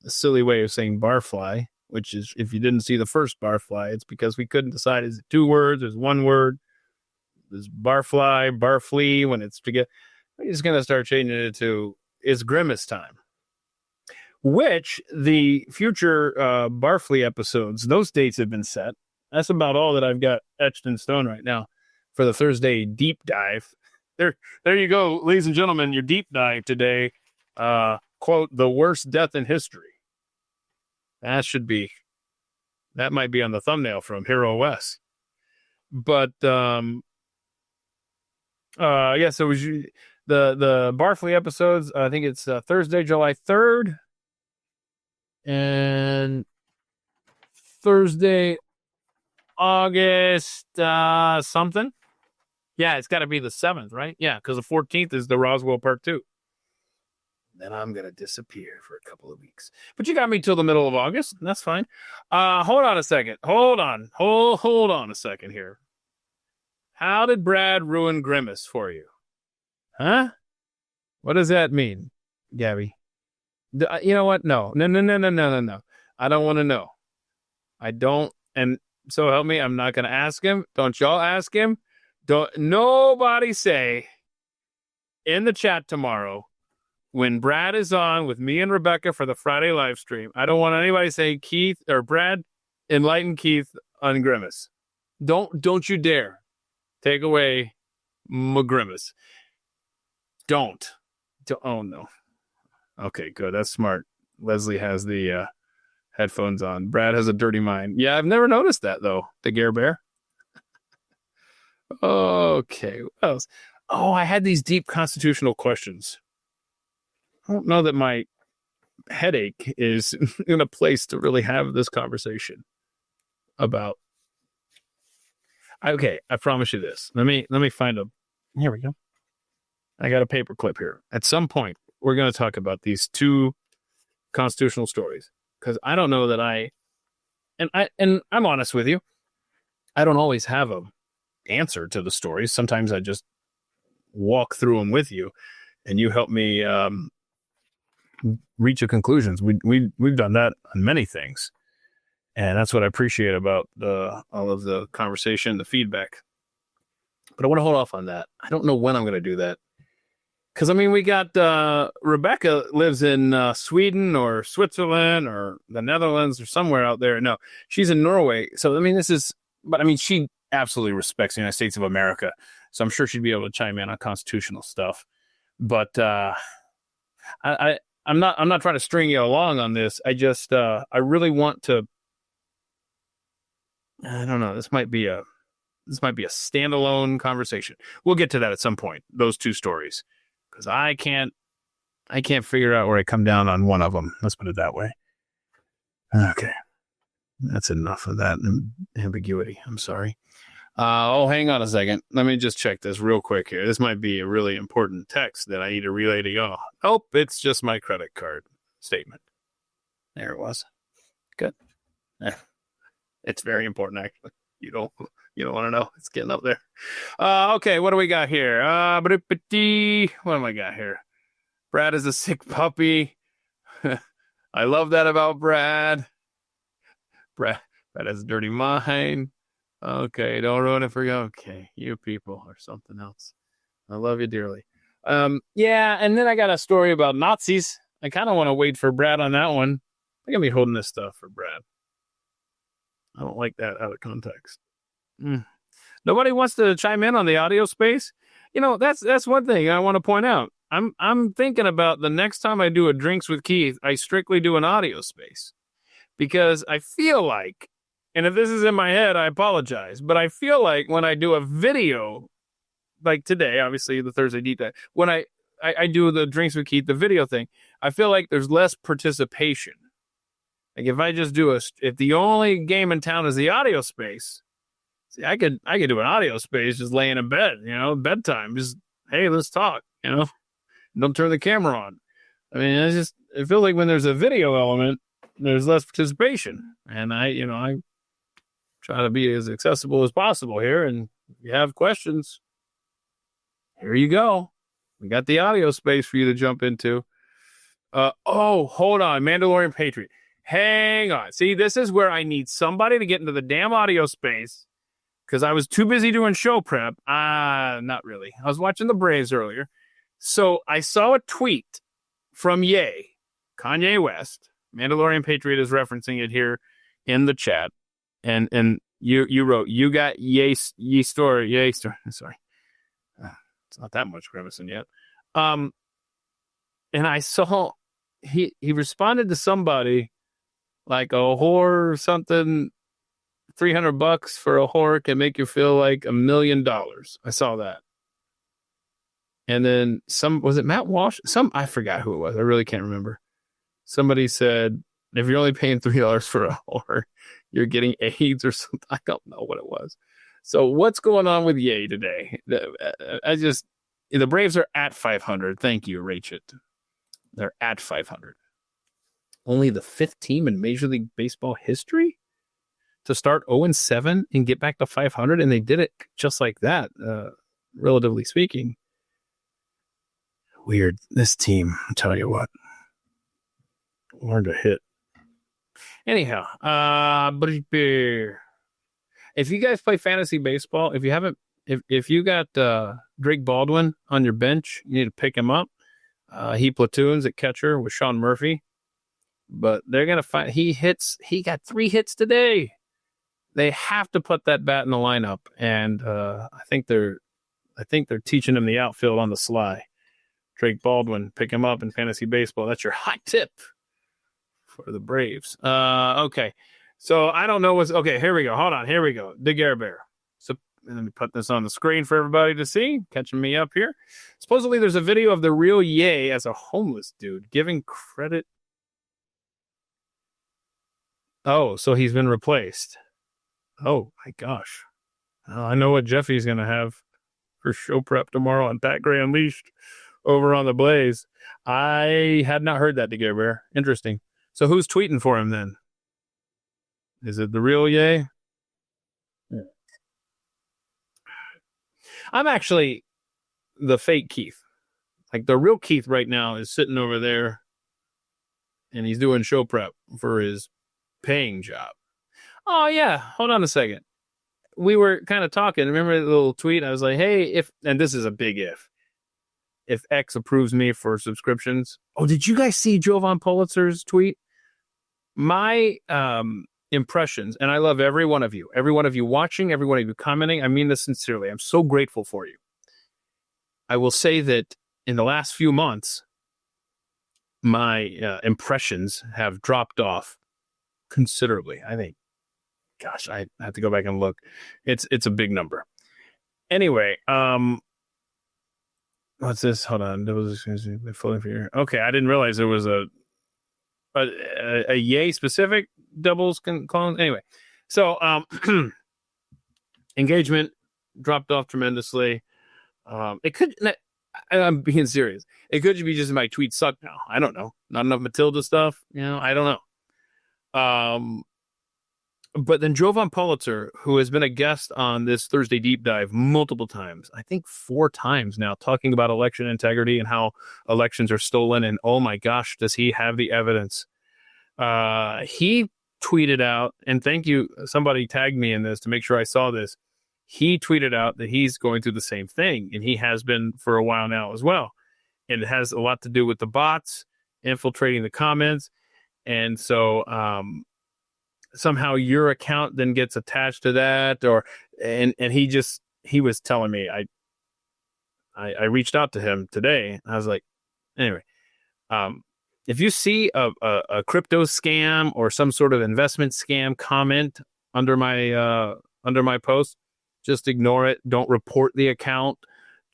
a silly way of saying Barfly, which is, if you didn't see the first Barfly, it's because we couldn't decide, is it 2 words, is 1 word, is Barfly, Barfly, when it's together. I'm just going to start changing it to, it's Grimace time. Which the future Barfly episodes, those dates have been set. That's about all that I've got etched in stone right now for the Thursday deep dive. There you go, ladies and gentlemen, your deep dive today. Quote, the worst death in history. That might be on the thumbnail from Hero West. But, so it was the Barfly episodes. I think it's Thursday, July 3rd. And Thursday, August something. Yeah, it's got to be the 7th, right? Yeah, because the 14th is the Roswell Part 2. Then I'm going to disappear for a couple of weeks. But you got me till the middle of August. That's fine. Hold on a second. Hold on a second here. How did Brad ruin Grimace for you? Huh? What does that mean, Gabby? You know what? No. I don't want to know. I don't. And so help me, I'm not going to ask him. Don't y'all ask him. Don't nobody say in the chat tomorrow when Brad is on with me and Rebecca for the Friday live stream. I don't want anybody say Keith or Brad enlighten Keith on Grimace. Don't you dare take away my Grimace. Don't. Oh no. Okay, good. That's smart. Leslie has the headphones on. Brad has a dirty mind. Yeah, I've never noticed that, though. The Gare Bear. Okay. What else? Oh, I had these deep constitutional questions. I don't know that my headache is in a place to really have this conversation about. Okay, I promise you this. Let me find a. Here we go. I got a paper clip here. At some point, we're going to talk about these 2 constitutional stories, because I don't know that I'm honest with you. I don't always have a answer to the stories. Sometimes I just walk through them with you, and you help me reach a conclusions. We've done that on many things, and that's what I appreciate about all of the conversation, the feedback. But I want to hold off on that. I don't know when I'm going to do that. Because, we got Rebecca lives in Sweden or Switzerland or the Netherlands or somewhere out there. No, she's in Norway. So, she absolutely respects the United States of America. So I'm sure she'd be able to chime in on constitutional stuff. But I'm not trying to string you along on this. I just, I really want to, I don't know, this might be a standalone conversation. We'll get to that at some point, those 2 stories. Because I can't figure out where I come down on one of them. Let's put it that way. Okay. That's enough of that ambiguity. I'm sorry. Hang on a second. Let me just check this real quick here. This might be a really important text that I need to relay to y'all. Oh, it's just my credit card statement. There it was. Good. It's very important, actually. You don't want to know. It's getting up there. Okay, what do we got here? What do I got here? Brad is a sick puppy. I love that about Brad. Brad has a dirty mind. Okay, don't ruin it for you. Okay, you people are something else. I love you dearly. Yeah, and then I got a story about Nazis. I kind of want to wait for Brad on that one. I'm gonna be holding this stuff for Brad. I don't like that out of context. Nobody wants to chime in on the audio space. That's one thing I want to point out. I'm thinking about the next time I do a Drinks with Keith, I strictly do an audio space because I feel like, and if this is in my head, I apologize, but I feel like when I do a video, like today, obviously the Thursday deep dive, when I do the Drinks with Keith, the video thing, I feel like there's less participation. Like if I just if the only game in town is the audio space, see, I could do an audio space just laying in bed, bedtime, just, hey, let's talk, don't turn the camera on. I mean, it feels like when there's a video element, there's less participation. And I try to be as accessible as possible here. And if you have questions, here you go. We got the audio space for you to jump into. Hold on. Mandalorian Patriot. Hang on. See, this is where I need somebody to get into the damn audio space because I was too busy doing show prep. Not really. I was watching the Braves earlier. So I saw a tweet from Kanye West. Mandalorian Patriot is referencing it here in the chat. And you wrote, you got Ye story. Sorry. It's not that much grimacing yet. And I saw he responded to somebody like a whore or something. $300 for a whore can make you feel like $1 million. I saw that. And then was it Matt Walsh? I forgot who it was. I really can't remember. Somebody said, if you're only paying $3 for a whore, you're getting AIDS or something. I don't know what it was. So what's going on with Ye today? The Braves are at 500. Thank you, Rachel. They're at 500. Only the fifth team in Major League Baseball history to start 0-7 and get back to 500, and they did it just like that, relatively speaking. Weird. This team, I'll tell you what. Hard to hit. Anyhow, if you guys play fantasy baseball, if you haven't, if you got Drake Baldwin on your bench, you need to pick him up. He platoons at catcher with Sean Murphy, but they're gonna find he got 3 hits today. They have to put that bat in the lineup, and I think they're teaching him the outfield on the sly. Drake Baldwin, pick him up in fantasy baseball. That's your hot tip for the Braves. Okay. So I don't know okay, here we go. Hold on. Here we go. The Air Bear. So let me put this on the screen for everybody to see. Catching me up here. Supposedly there's a video of the real Ye as a homeless dude giving credit. Oh, so he's been replaced. Oh my gosh. Well, I know what Jeffy's going to have for show prep tomorrow on Pat Gray Unleashed over on the Blaze. I had not heard that, the Air Bear. Interesting. So who's tweeting for him then? Is it the real Ye? Yeah. I'm actually the fake Keith. Like the real Keith right now is sitting over there and he's doing show prep for his paying job. Oh yeah. Hold on a second. We were kind of talking. Remember the little tweet? I was like, hey, and this is a big if X approves me for subscriptions. Oh, did you guys see Jovan Pulitzer's tweet? My impressions, and I love every one of you watching, every one of you commenting. I mean this sincerely. I'm so grateful for you. I will say that in the last few months, my impressions have dropped off considerably. I think, gosh, I have to go back and look. It's a big number. Anyway, what's this? Hold on. Okay, I didn't realize there was a Ye specific doubles clone. Anyway, so engagement dropped off tremendously. It could. I'm being serious. It could be just my tweets suck now. I don't know. Not enough Matilda stuff. I don't know. But then Jovan Pulitzer, who has been a guest on this Thursday deep dive multiple times, I think 4 times now, talking about election integrity and how elections are stolen. And oh my gosh, does he have the evidence? He tweeted out, and thank you, somebody tagged me in this to make sure I saw this. he tweeted out that he's going through the same thing, and he has been for a while now as well. And it has a lot to do with the bots infiltrating the comments. And so somehow your account then gets attached to that, and he was telling me, I reached out to him today. I was like, anyway, if you see a crypto scam or some sort of investment scam comment under my post, just ignore it. Don't report the account.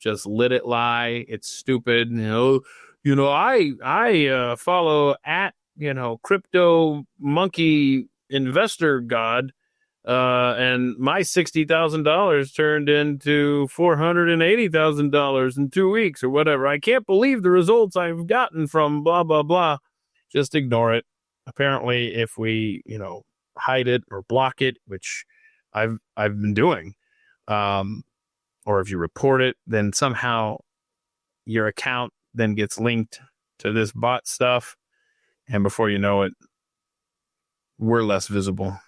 Just let it lie. It's stupid. I follow at crypto monkey investor god, and my $60,000 turned into $480,000 in 2 weeks or whatever. I can't believe the results I've gotten from blah blah blah. Just ignore it. Apparently, if we hide it or block it, which I've been doing, or if you report it, then somehow your account then gets linked to this bot stuff, and before you know it, we're less visible,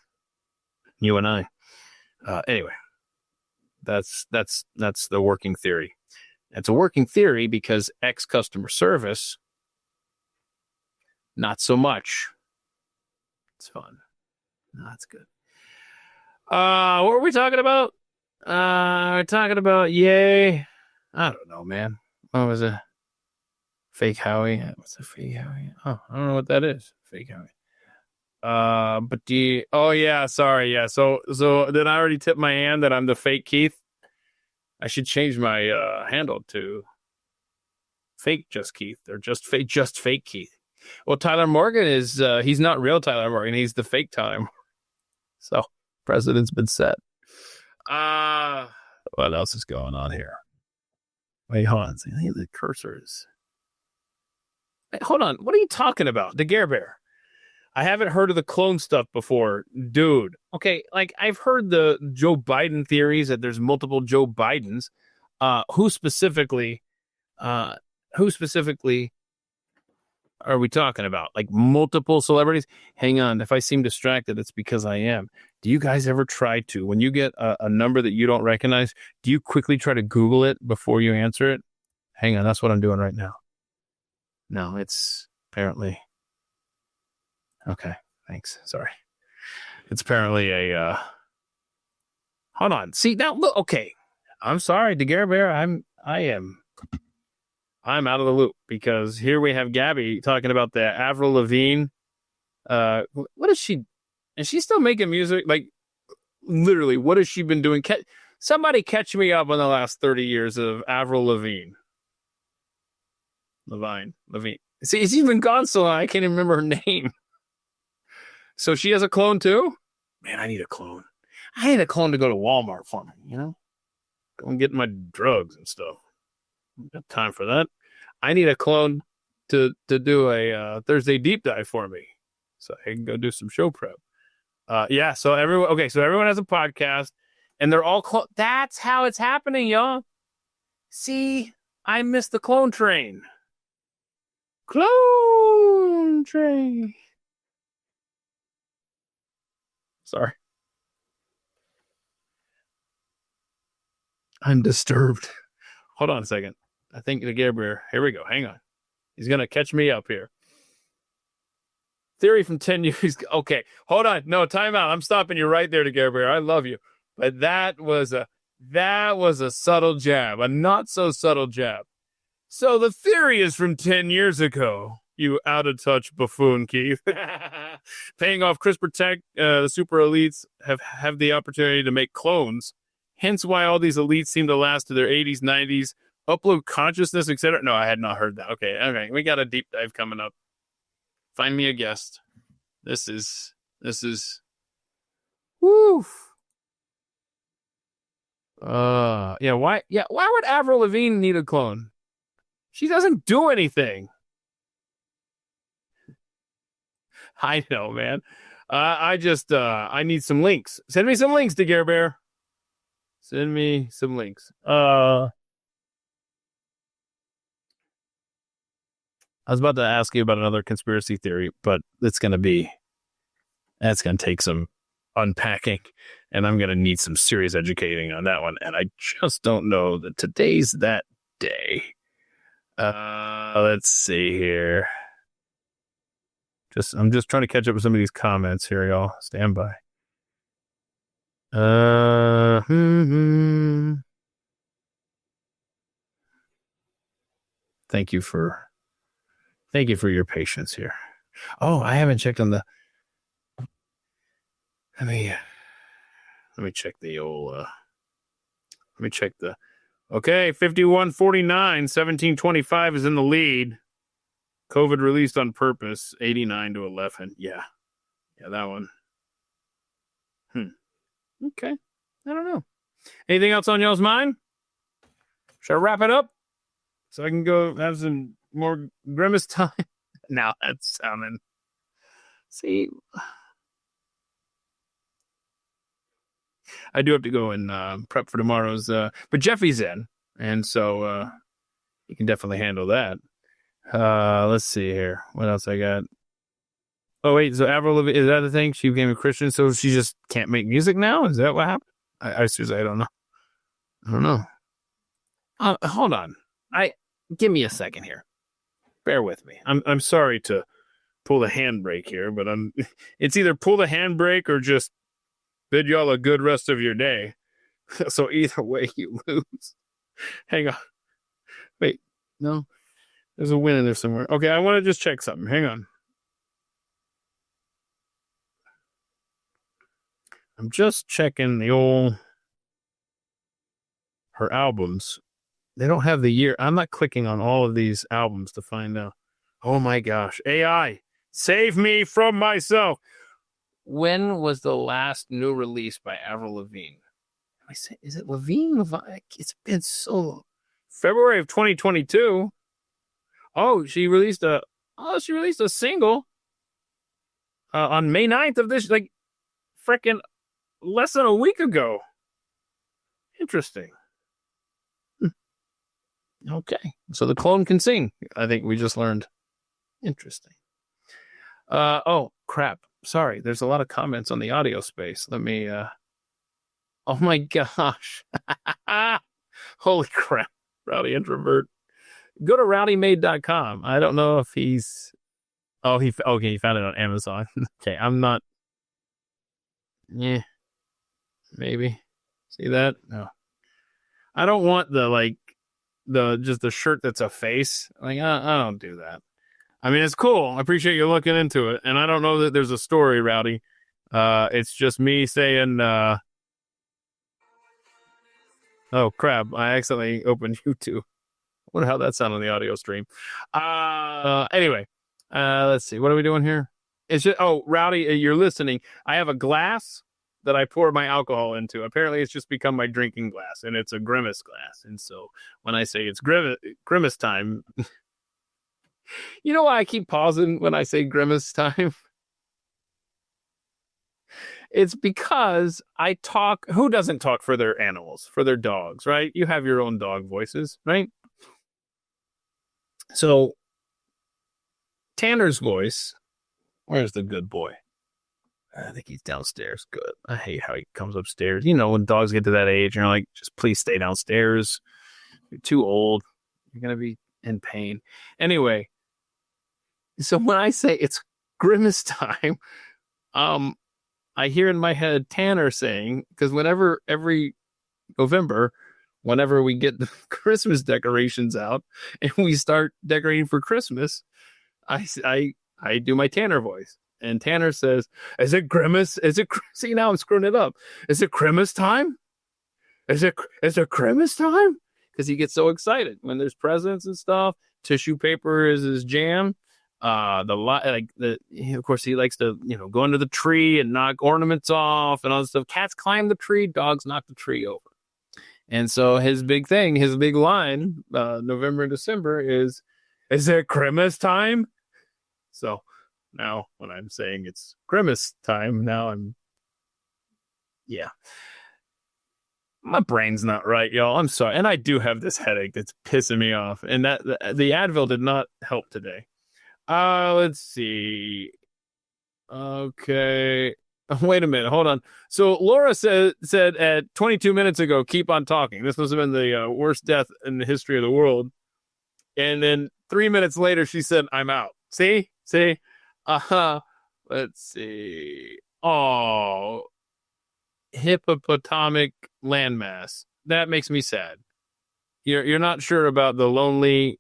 you and I. Anyway, that's the working theory. It's a working theory because customer service, not so much. It's fun. No, that's good. What were we talking about? We're talking about yay. I don't know, man. What was it? Fake Howie. What's a fake Howie? Oh, I don't know what that is. Fake Howie. Sorry. Yeah. So did I already tip my hand that I'm the fake Keith? I should change my handle to fake just Keith, or just fake Keith. Well, Tyler Morgan is he's not real Tyler Morgan. He's the fake Tyler Morgan. So precedent's been set. What else is going on here? Wait, hold on. I think the cursor is. Wait, hold on. What are you talking about? The Gare Bear. I haven't heard of the clone stuff before, dude. Okay, like I've heard the Joe Biden theories that there's multiple Joe Bidens. Who specifically are we talking about? Like multiple celebrities? Hang on. If I seem distracted, it's because I am. Do you guys ever try to, when you get a number that you don't recognize, do you quickly try to Google it before you answer it? Hang on. That's what I'm doing right now. No, it's apparently. Okay. Thanks. Sorry. It's apparently a, hold on. See now, look, okay. I'm sorry, DeGare Bear. I'm out of the loop because here we have Gabby talking about the Avril Lavigne. What is she? Is she still making music? Like, literally, what has she been doing? Somebody catch me up on the last 30 years of Avril Lavigne. Levine. See, it's even gone so long, I can't even remember her name. So she has a clone too? Man, I need a clone. I need a clone to go to Walmart for me, Go and get my drugs and stuff. I've got time for that. I need a clone to do a Thursday deep dive for me, so I can go do some show prep. So everyone has a podcast, and they're all that's how it's happening, y'all. See, I missed the clone train. Clone train. Sorry. I'm disturbed. Hold on a second. I think the Gabriel. Here we go. Hang on. He's going to catch me up here. Theory from 10 years. Okay. Hold on. No, time out. I'm stopping you right there, Gabriel. I love you. But that was a subtle jab. A not so subtle jab. So the theory is from 10 years ago. You out of touch buffoon, Keith. Paying off CRISPR tech, the super elites have the opportunity to make clones. Hence why all these elites seem to last to their 80s, 90s, upload consciousness, etc. No, I had not heard that. Okay. We got a deep dive coming up. Find me a guest. This is woo. Why would Avril Lavigne need a clone? She doesn't do anything. I know, man. I need some links. Send me some links, DeGare Bear. Send me some links. I was about to ask you about another conspiracy theory, but that's going to take some unpacking, and I'm going to need some serious educating on that one. And I just don't know that today's that day. Let's see here. I'm just trying to catch up with some of these comments here, y'all. Stand by. Thank you for your patience here. Oh, I haven't checked on the. Let me check the old. Let me check the. Okay, 51-49, 1725 is in the lead. COVID released on purpose, 89-11. Yeah, that one. Okay, I don't know. Anything else on y'all's mind? Should I wrap it up so I can go have some more Grimace time? Now that's sounding. See, I do have to go and prep for tomorrow's. But Jeffy's in, and so he can definitely handle that. Let's see here. What else I got? Oh wait, so Avril Lavigne, is that the thing? She became a Christian, so she just can't make music now? Is that what happened? I seriously, I don't know. Hold on. Give me a second here. Bear with me. I'm sorry to pull the handbrake here, but it's either pull the handbrake or just bid y'all a good rest of your day. So either way, you lose. Hang on. Wait, no. There's a win in there somewhere. Okay, I want to just check something. Hang on. I'm just checking her albums. They don't have the year. I'm not clicking on all of these albums to find out. Oh my gosh. AI, save me from myself. When was the last new release by Avril Lavigne? Is it Lavigne? It's been so long. February of 2022. Oh, she released a single on May 9th of this, like freaking less than a week ago. Interesting. Okay. So the clone can sing. I think we just learned. Interesting. Oh, crap. Sorry. There's a lot of comments on the audio space. Let me, oh my gosh. Holy crap. Rowdy introvert. Go to rowdymade.com. I don't know if he's, he found it on Amazon. Okay. I'm not, maybe. See that? No. I don't want the shirt that's a face. Like, I don't do that. I mean, it's cool. I appreciate you looking into it. And I don't know that there's a story, Rowdy. It's just me saying, oh, crap. I accidentally opened YouTube. I wonder how that sounded on the audio stream. Anyway, let's see. What are we doing here? It's just, Rowdy, you're listening. I have a glass that I pour my alcohol into. Apparently, it's just become my drinking glass, and it's a Grimace glass. And so when I say it's Grimace time, you know why I keep pausing when I say Grimace time? It's because I talk. Who doesn't talk for their animals, for their dogs, right? You have your own dog voices, right? So Tanner's voice, where's the good boy? I think he's downstairs. Good. I hate how he comes upstairs. You know, when dogs get to that age, you're like, just please stay downstairs. You're too old. You're going to be in pain. Anyway, so when I say it's Grimace time, I hear in my head Tanner saying, because every November, whenever we get the Christmas decorations out and we start decorating for Christmas, I do my Tanner voice. And Tanner says, is it Grimace? See, now I'm screwing it up. Is it Grimace time? Is it Grimace time? Because he gets so excited when there's presents and stuff. Tissue paper is his jam. Of course, he likes to, go under the tree and knock ornaments off and all this stuff. Cats climb the tree, dogs knock the tree over. And so his big line, November and December is it Grimace time? So now when I'm saying it's Grimace time, now my brain's not right, y'all. I'm sorry. And I do have this headache that's pissing me off. And that the Advil did not help today. Let's see. Okay. Wait a minute. Hold on. So Laura said at 22 minutes ago, keep on talking. This must have been the worst death in the history of the world. And then 3 minutes later, she said, I'm out. See? Let's see. Oh, hippopotamic landmass. That makes me sad. You're not sure about the lonely.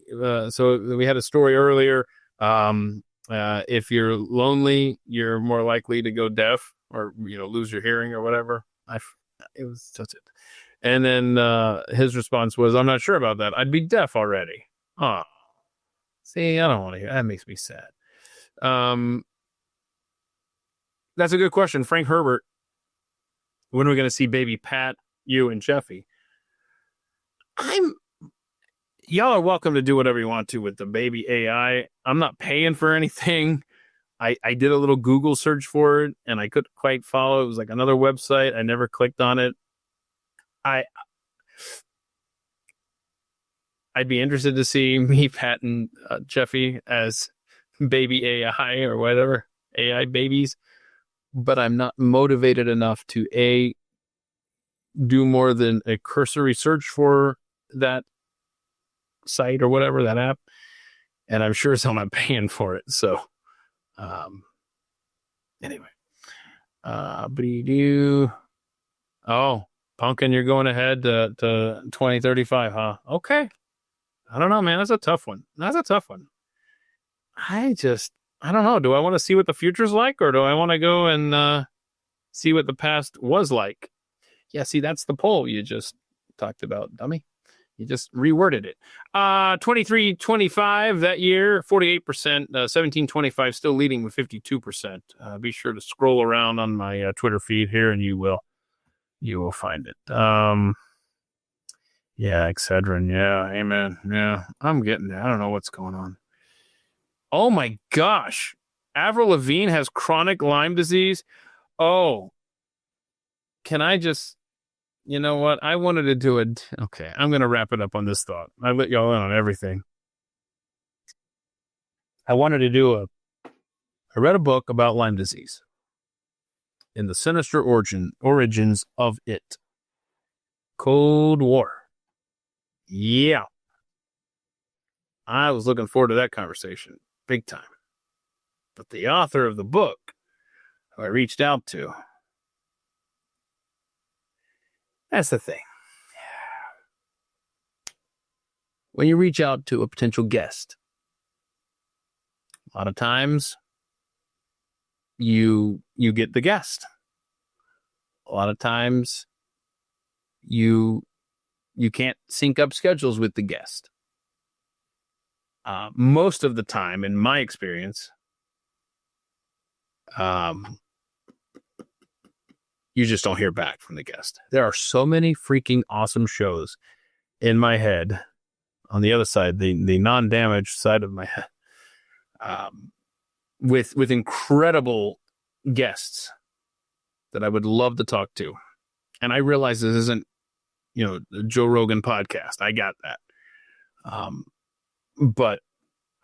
So we had a story earlier. If you're lonely, you're more likely to go deaf or lose your hearing or whatever. It was such it. And then his response was, "I'm not sure about that. I'd be deaf already." Oh, see, I don't want to hear. That makes me sad. That's a good question, Frank Herbert. When are we going to see baby Pat, you, and Jeffy? Y'all are welcome to do whatever you want to with the baby AI. I'm not paying for anything. I did a little Google search for it, and I couldn't quite follow. It was like another website. I never clicked on it. I'd be interested to see me, Pat, and Jeffy as baby AI or whatever, AI babies. But I'm not motivated enough to, do more than a cursory search for that site or whatever, that app. And I'm sure I'm not paying for it. So, anyway. Oh, Pumpkin, you're going ahead to 2035, huh? Okay. I don't know, man. That's a tough one. I don't know. Do I want to see what the future's like, or do I want to go and see what the past was like? Yeah, see, that's the poll you just talked about, dummy. You just reworded it. 23-25 that year, 48%. 17-25 still leading with 52%. Be sure to scroll around on my Twitter feed here, and you will find it. Yeah, Excedrin. Yeah, amen. Yeah, I'm getting there. I don't know what's going on. Oh my gosh. Avril Lavigne has chronic Lyme disease. Oh, can I just, you know what? I wanted to do it. Okay, I'm going to wrap it up on this thought. I let y'all in on everything. I wanted to do I read a book about Lyme disease and the sinister origins of it. Cold War. Yeah. I was looking forward to that conversation. Big time. But the author of the book, who I reached out to, that's the thing. When you reach out to a potential guest, a lot of times you get the guest. A lot of times you can't sync up schedules with the guest. Most of the time, in my experience, you just don't hear back from the guest. There are so many freaking awesome shows in my head, on the other side, the non-damaged side of my head, with incredible guests that I would love to talk to. And I realize this isn't, the Joe Rogan podcast. I got that. But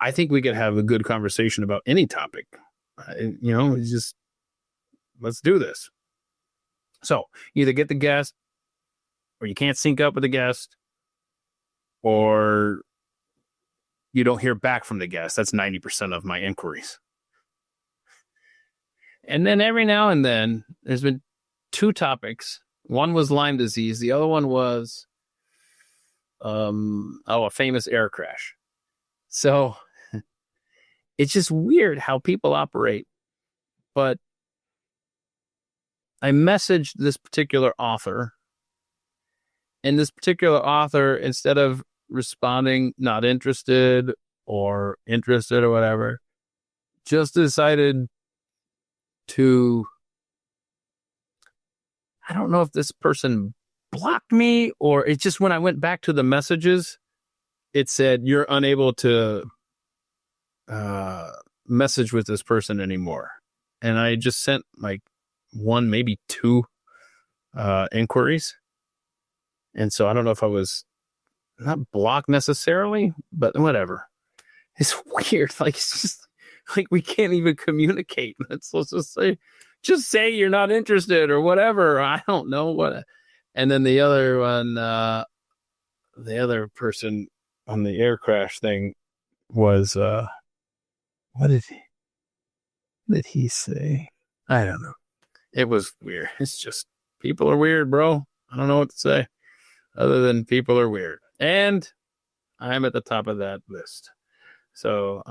I think we could have a good conversation about any topic. It's just, let's do this. So either get the guest, or you can't sync up with the guest, or you don't hear back from the guest. That's 90% of my inquiries. And then every now and then, there's been two topics. One was Lyme disease. The other one was a famous air crash. So it's just weird how people operate. But I messaged this particular author, and this particular author, instead of responding not interested or interested or whatever, just decided to, I don't know if this person blocked me, or it's just when I went back to the messages, it said, you're unable to message with this person anymore. And I just sent like one, maybe two inquiries. And so I don't know if I was not blocked necessarily, but whatever. It's weird. Like, it's just like we can't even communicate. Let's just say, just say you're not interested or whatever. I don't know what. And then the other one, the other person on the air crash thing was, what did he say? I don't know. It was weird. It's just, people are weird, bro. I don't know what to say other than people are weird. And I'm at the top of that list. So,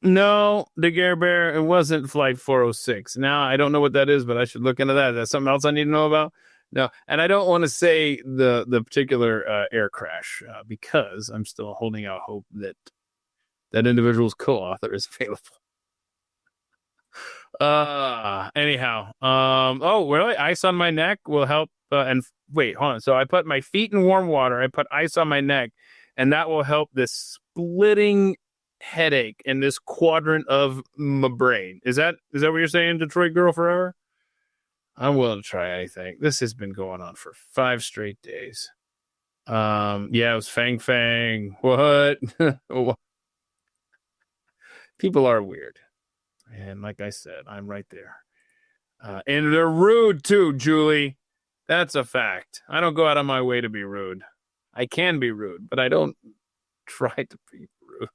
no, the Gare Bear, it wasn't Flight 406. Now, I don't know what that is, but I should look into that. Is that something else I need to know about? No, and I don't want to say the particular air crash because I'm still holding out hope that that individual's co-author is available. Anyhow, oh, really? Ice on my neck will help. And wait, hold on. So I put my feet in warm water. I put ice on my neck, and that will help this splitting headache in this quadrant of my brain. Is that what you're saying, Detroit Girl Forever? I'm willing to try anything. This has been going on for 5 straight days. Yeah, it was Fang Fang. What? People are weird. And like I said, I'm right there. And they're rude too, Julie. That's a fact. I don't go out of my way to be rude. I can be rude, but I don't try to be rude.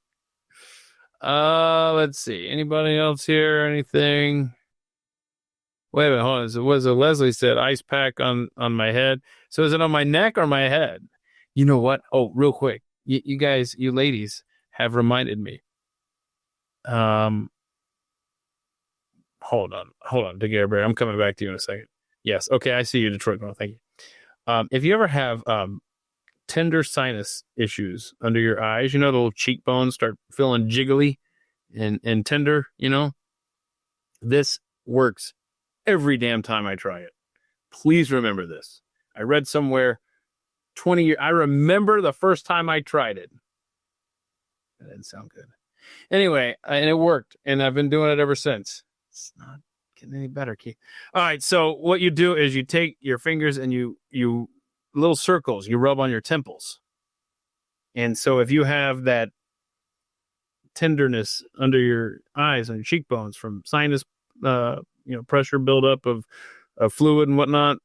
Let's see. Anybody else here? Anything? Wait a minute, hold on. So was it Leslie said ice pack on my head? So is it on my neck or my head? You know what? Oh, real quick. You guys, you ladies have reminded me. Hold on, DeGare Bear. I'm coming back to you in a second. Yes, okay, I see you, Detroit Girl. Thank you. If you ever have tender sinus issues under your eyes, you know, the little cheekbones start feeling jiggly and tender, you know, this works every damn time I try it. Please remember this. I read somewhere 20 years. I remember the first time I tried it. That didn't sound good. Anyway, and it worked, and I've been doing it ever since. It's not getting any better, Keith. All right, so what you do is you take your fingers and you little circles, you rub on your temples. And so if you have that tenderness under your eyes and your cheekbones from sinus, pressure buildup of fluid and whatnot,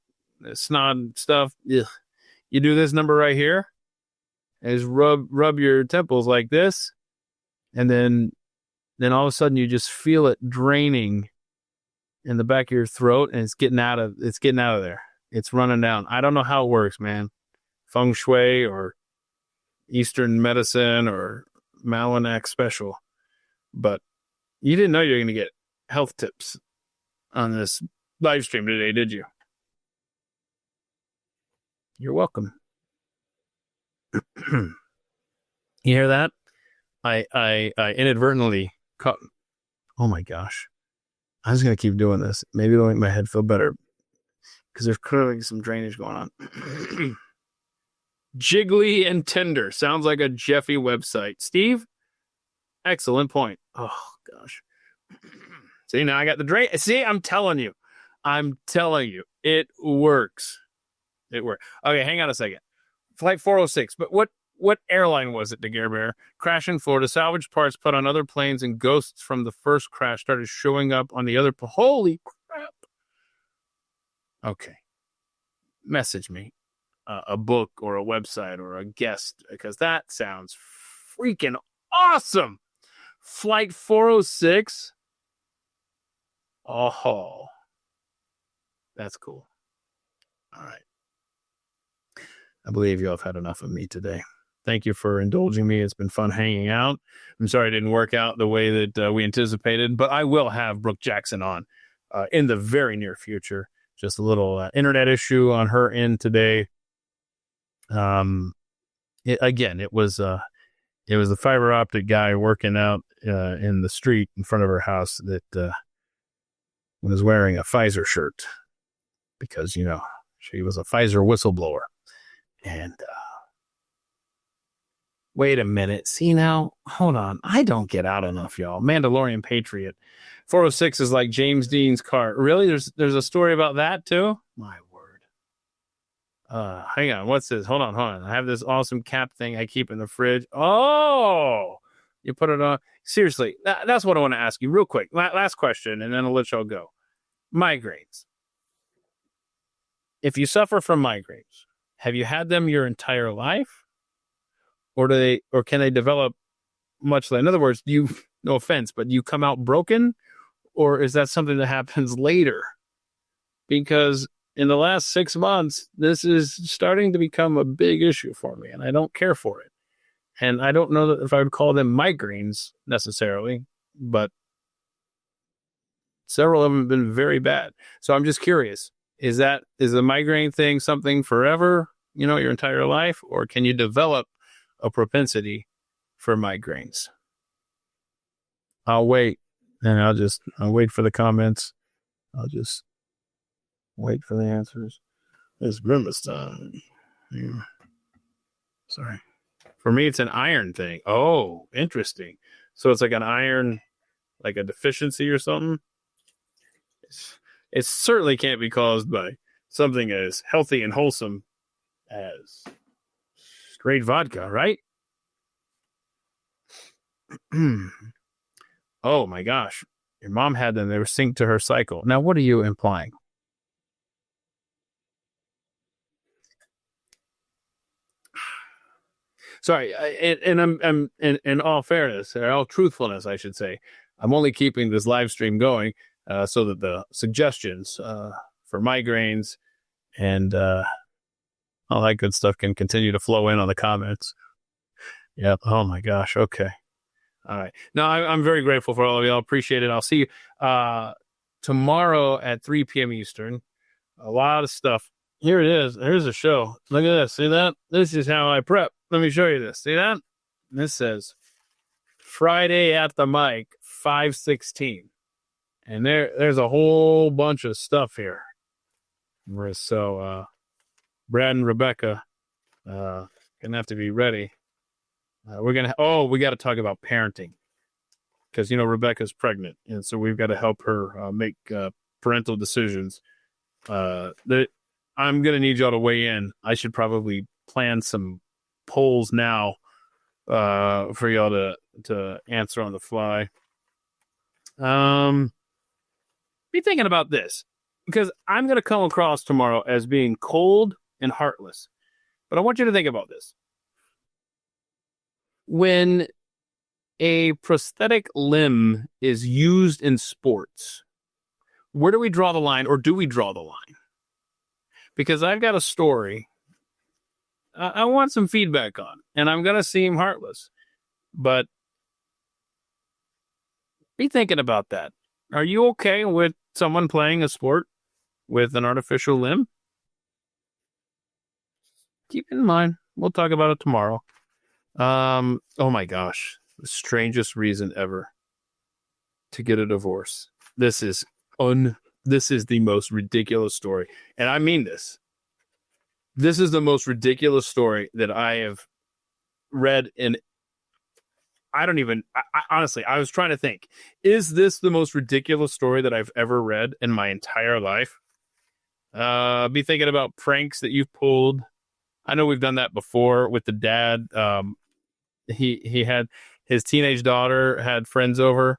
snot and stuff, ugh, you do this number right here, is rub your temples like this. And then all of a sudden you just feel it draining in the back of your throat, and it's getting out of there. It's running down. I don't know how it works, man. Feng Shui or Eastern medicine or Malinac special. But you didn't know you were going to get health tips on this live stream today, did you? You're welcome. You hear that? I inadvertently caught. Oh my gosh. I was going to keep doing this. Maybe it'll make my head feel better because there's clearly some drainage going on. Jiggly and tender. Sounds like a Jeffy website. Steve? Excellent point. Oh gosh. See, now I got the drain. See, I'm telling you. It works. It works. Okay, hang on a second. Flight 406. But what airline was it, DeGare Bear? Crash in Florida, salvage parts put on other planes, and ghosts from the first crash started showing up on the other. Holy crap. Okay. Message me a book or a website or a guest, because that sounds freaking awesome. Flight 406. Oh, that's cool. All right. I believe you have had enough of me today. Thank you for indulging me. It's been fun hanging out. I'm sorry it didn't work out the way that we anticipated, but I will have Brooke Jackson on in the very near future. Just a little internet issue on her end today. It was the fiber optic guy working out in the street in front of her house that was wearing a Pfizer shirt because, you know, she was a Pfizer whistleblower. And wait a minute. See now? Hold on. I don't get out enough, y'all. Mandalorian Patriot. 406 is like James Dean's car. Really? There's a story about that too? My word. Hang on. What's this? Hold on. I have this awesome cap thing I keep in the fridge. Oh, you put it on. Seriously, that's what I want to ask you real quick. Last question, and then I'll let y'all go. migraines. If you suffer from migraines, have you had them your entire life? Or can they develop much later? In other words, no offense, but you come out broken? Or is that something that happens later? Because in the last 6 months, this is starting to become a big issue for me, and I don't care for it. And I don't know if I would call them migraines necessarily, but several of them have been very bad. So I'm just curious, is the migraine thing something forever, your entire life, or can you develop a propensity for migraines? I'll wait, and I'll wait for the comments. I'll just wait for the answers. It's grimace time. Yeah. Sorry. For me, it's an iron thing. Oh, interesting. So it's like an iron, like a deficiency or something. It certainly can't be caused by something as healthy and wholesome as straight vodka, right? Oh my gosh. Your mom had them. They were synced to her cycle. Now, what are you implying? Sorry, and I'm in all fairness, or all truthfulness, I should say, I'm only keeping this live stream going so that the suggestions for migraines and all that good stuff can continue to flow in on the comments. Yeah. Oh my gosh. Okay. All right. No, I'm very grateful for all of you. I appreciate it. I'll see you tomorrow at 3 p.m. Eastern. A lot of stuff. Here it is. Here's a show. Look at this. See that? This is how I prep. Let me show you this. See that? This says Friday at the mic, 5/16. And there's a whole bunch of stuff here. So Brad and Rebecca gonna have to be ready. We got to talk about parenting. Because, Rebecca's pregnant. And so we've got to help her make parental decisions. I'm going to need y'all to weigh in. I should probably plan some polls now for y'all to answer on the fly. Be thinking about this, because I'm going to come across tomorrow as being cold and heartless. But I want you to think about this. When a prosthetic limb is used in sports, where do we draw the line, or do we draw the line? Because I've got a story I want some feedback on, and I'm going to seem heartless, but be thinking about that. Are you okay with someone playing a sport with an artificial limb? Keep it in mind. We'll talk about it tomorrow. Oh my gosh. The strangest reason ever to get a divorce. This is the most ridiculous story. And I mean this. This is the most ridiculous story that I have read in. I honestly, I was trying to think, is this the most ridiculous story that I've ever read in my entire life? Be thinking about pranks that you've pulled. I know we've done that before with the dad. He had his teenage daughter had friends over,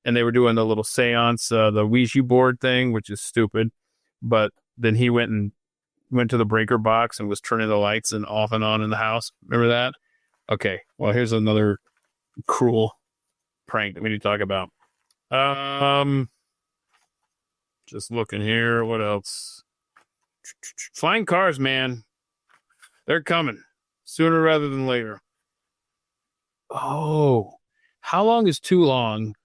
and they were doing the little seance, the Ouija board thing, which is stupid. But then he went to the breaker box and was turning the lights and off and on in the house. Remember that? Okay. Well, here's another cruel prank that we need to talk about. Just looking here. What else? Flying cars, man. They're coming sooner rather than later. Oh, how long is too long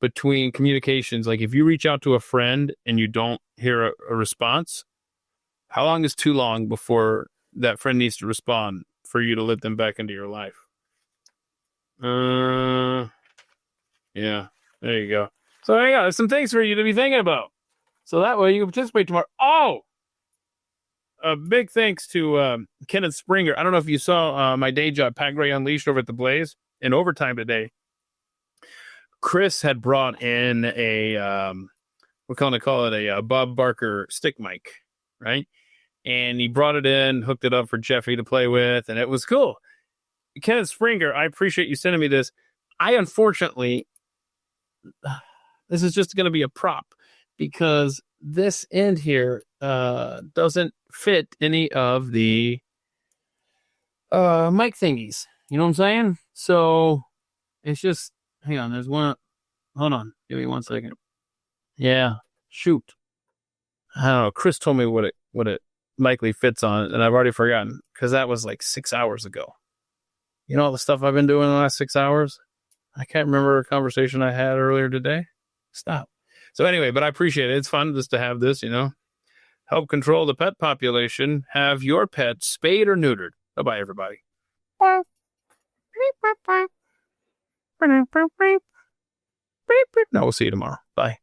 between communications? Like if you reach out to a friend and you don't hear a response, how long is too long before that friend needs to respond for you to let them back into your life? Yeah, there you go. So there you go. There's some things for you to be thinking about. So that way you can participate tomorrow. Oh, a big thanks to Kenneth Springer. I don't know if you saw my day job, Pat Gray Unleashed, over at the Blaze in overtime today. Chris had brought in we're going to call it a Bob Barker stick mic, right? And he brought it in, hooked it up for Jeffy to play with, and it was cool. Kenneth Springer, I appreciate you sending me this. I unfortunately, this is just going to be a prop. because this end here doesn't fit any of the mic thingies. You know what I'm saying? So it's just, hang on, there's one. Hold on, give me 1 second. Yeah, shoot. I don't know. Chris told me what it likely fits on, and I've already forgotten because that was like 6 hours ago. You know all the stuff I've been doing in the last 6 hours? I can't remember a conversation I had earlier today. Stop. So anyway, but I appreciate it. It's fun just to have this, help control the pet population. Have your pet spayed or neutered. Bye-bye, everybody. No, we'll see you tomorrow. Bye.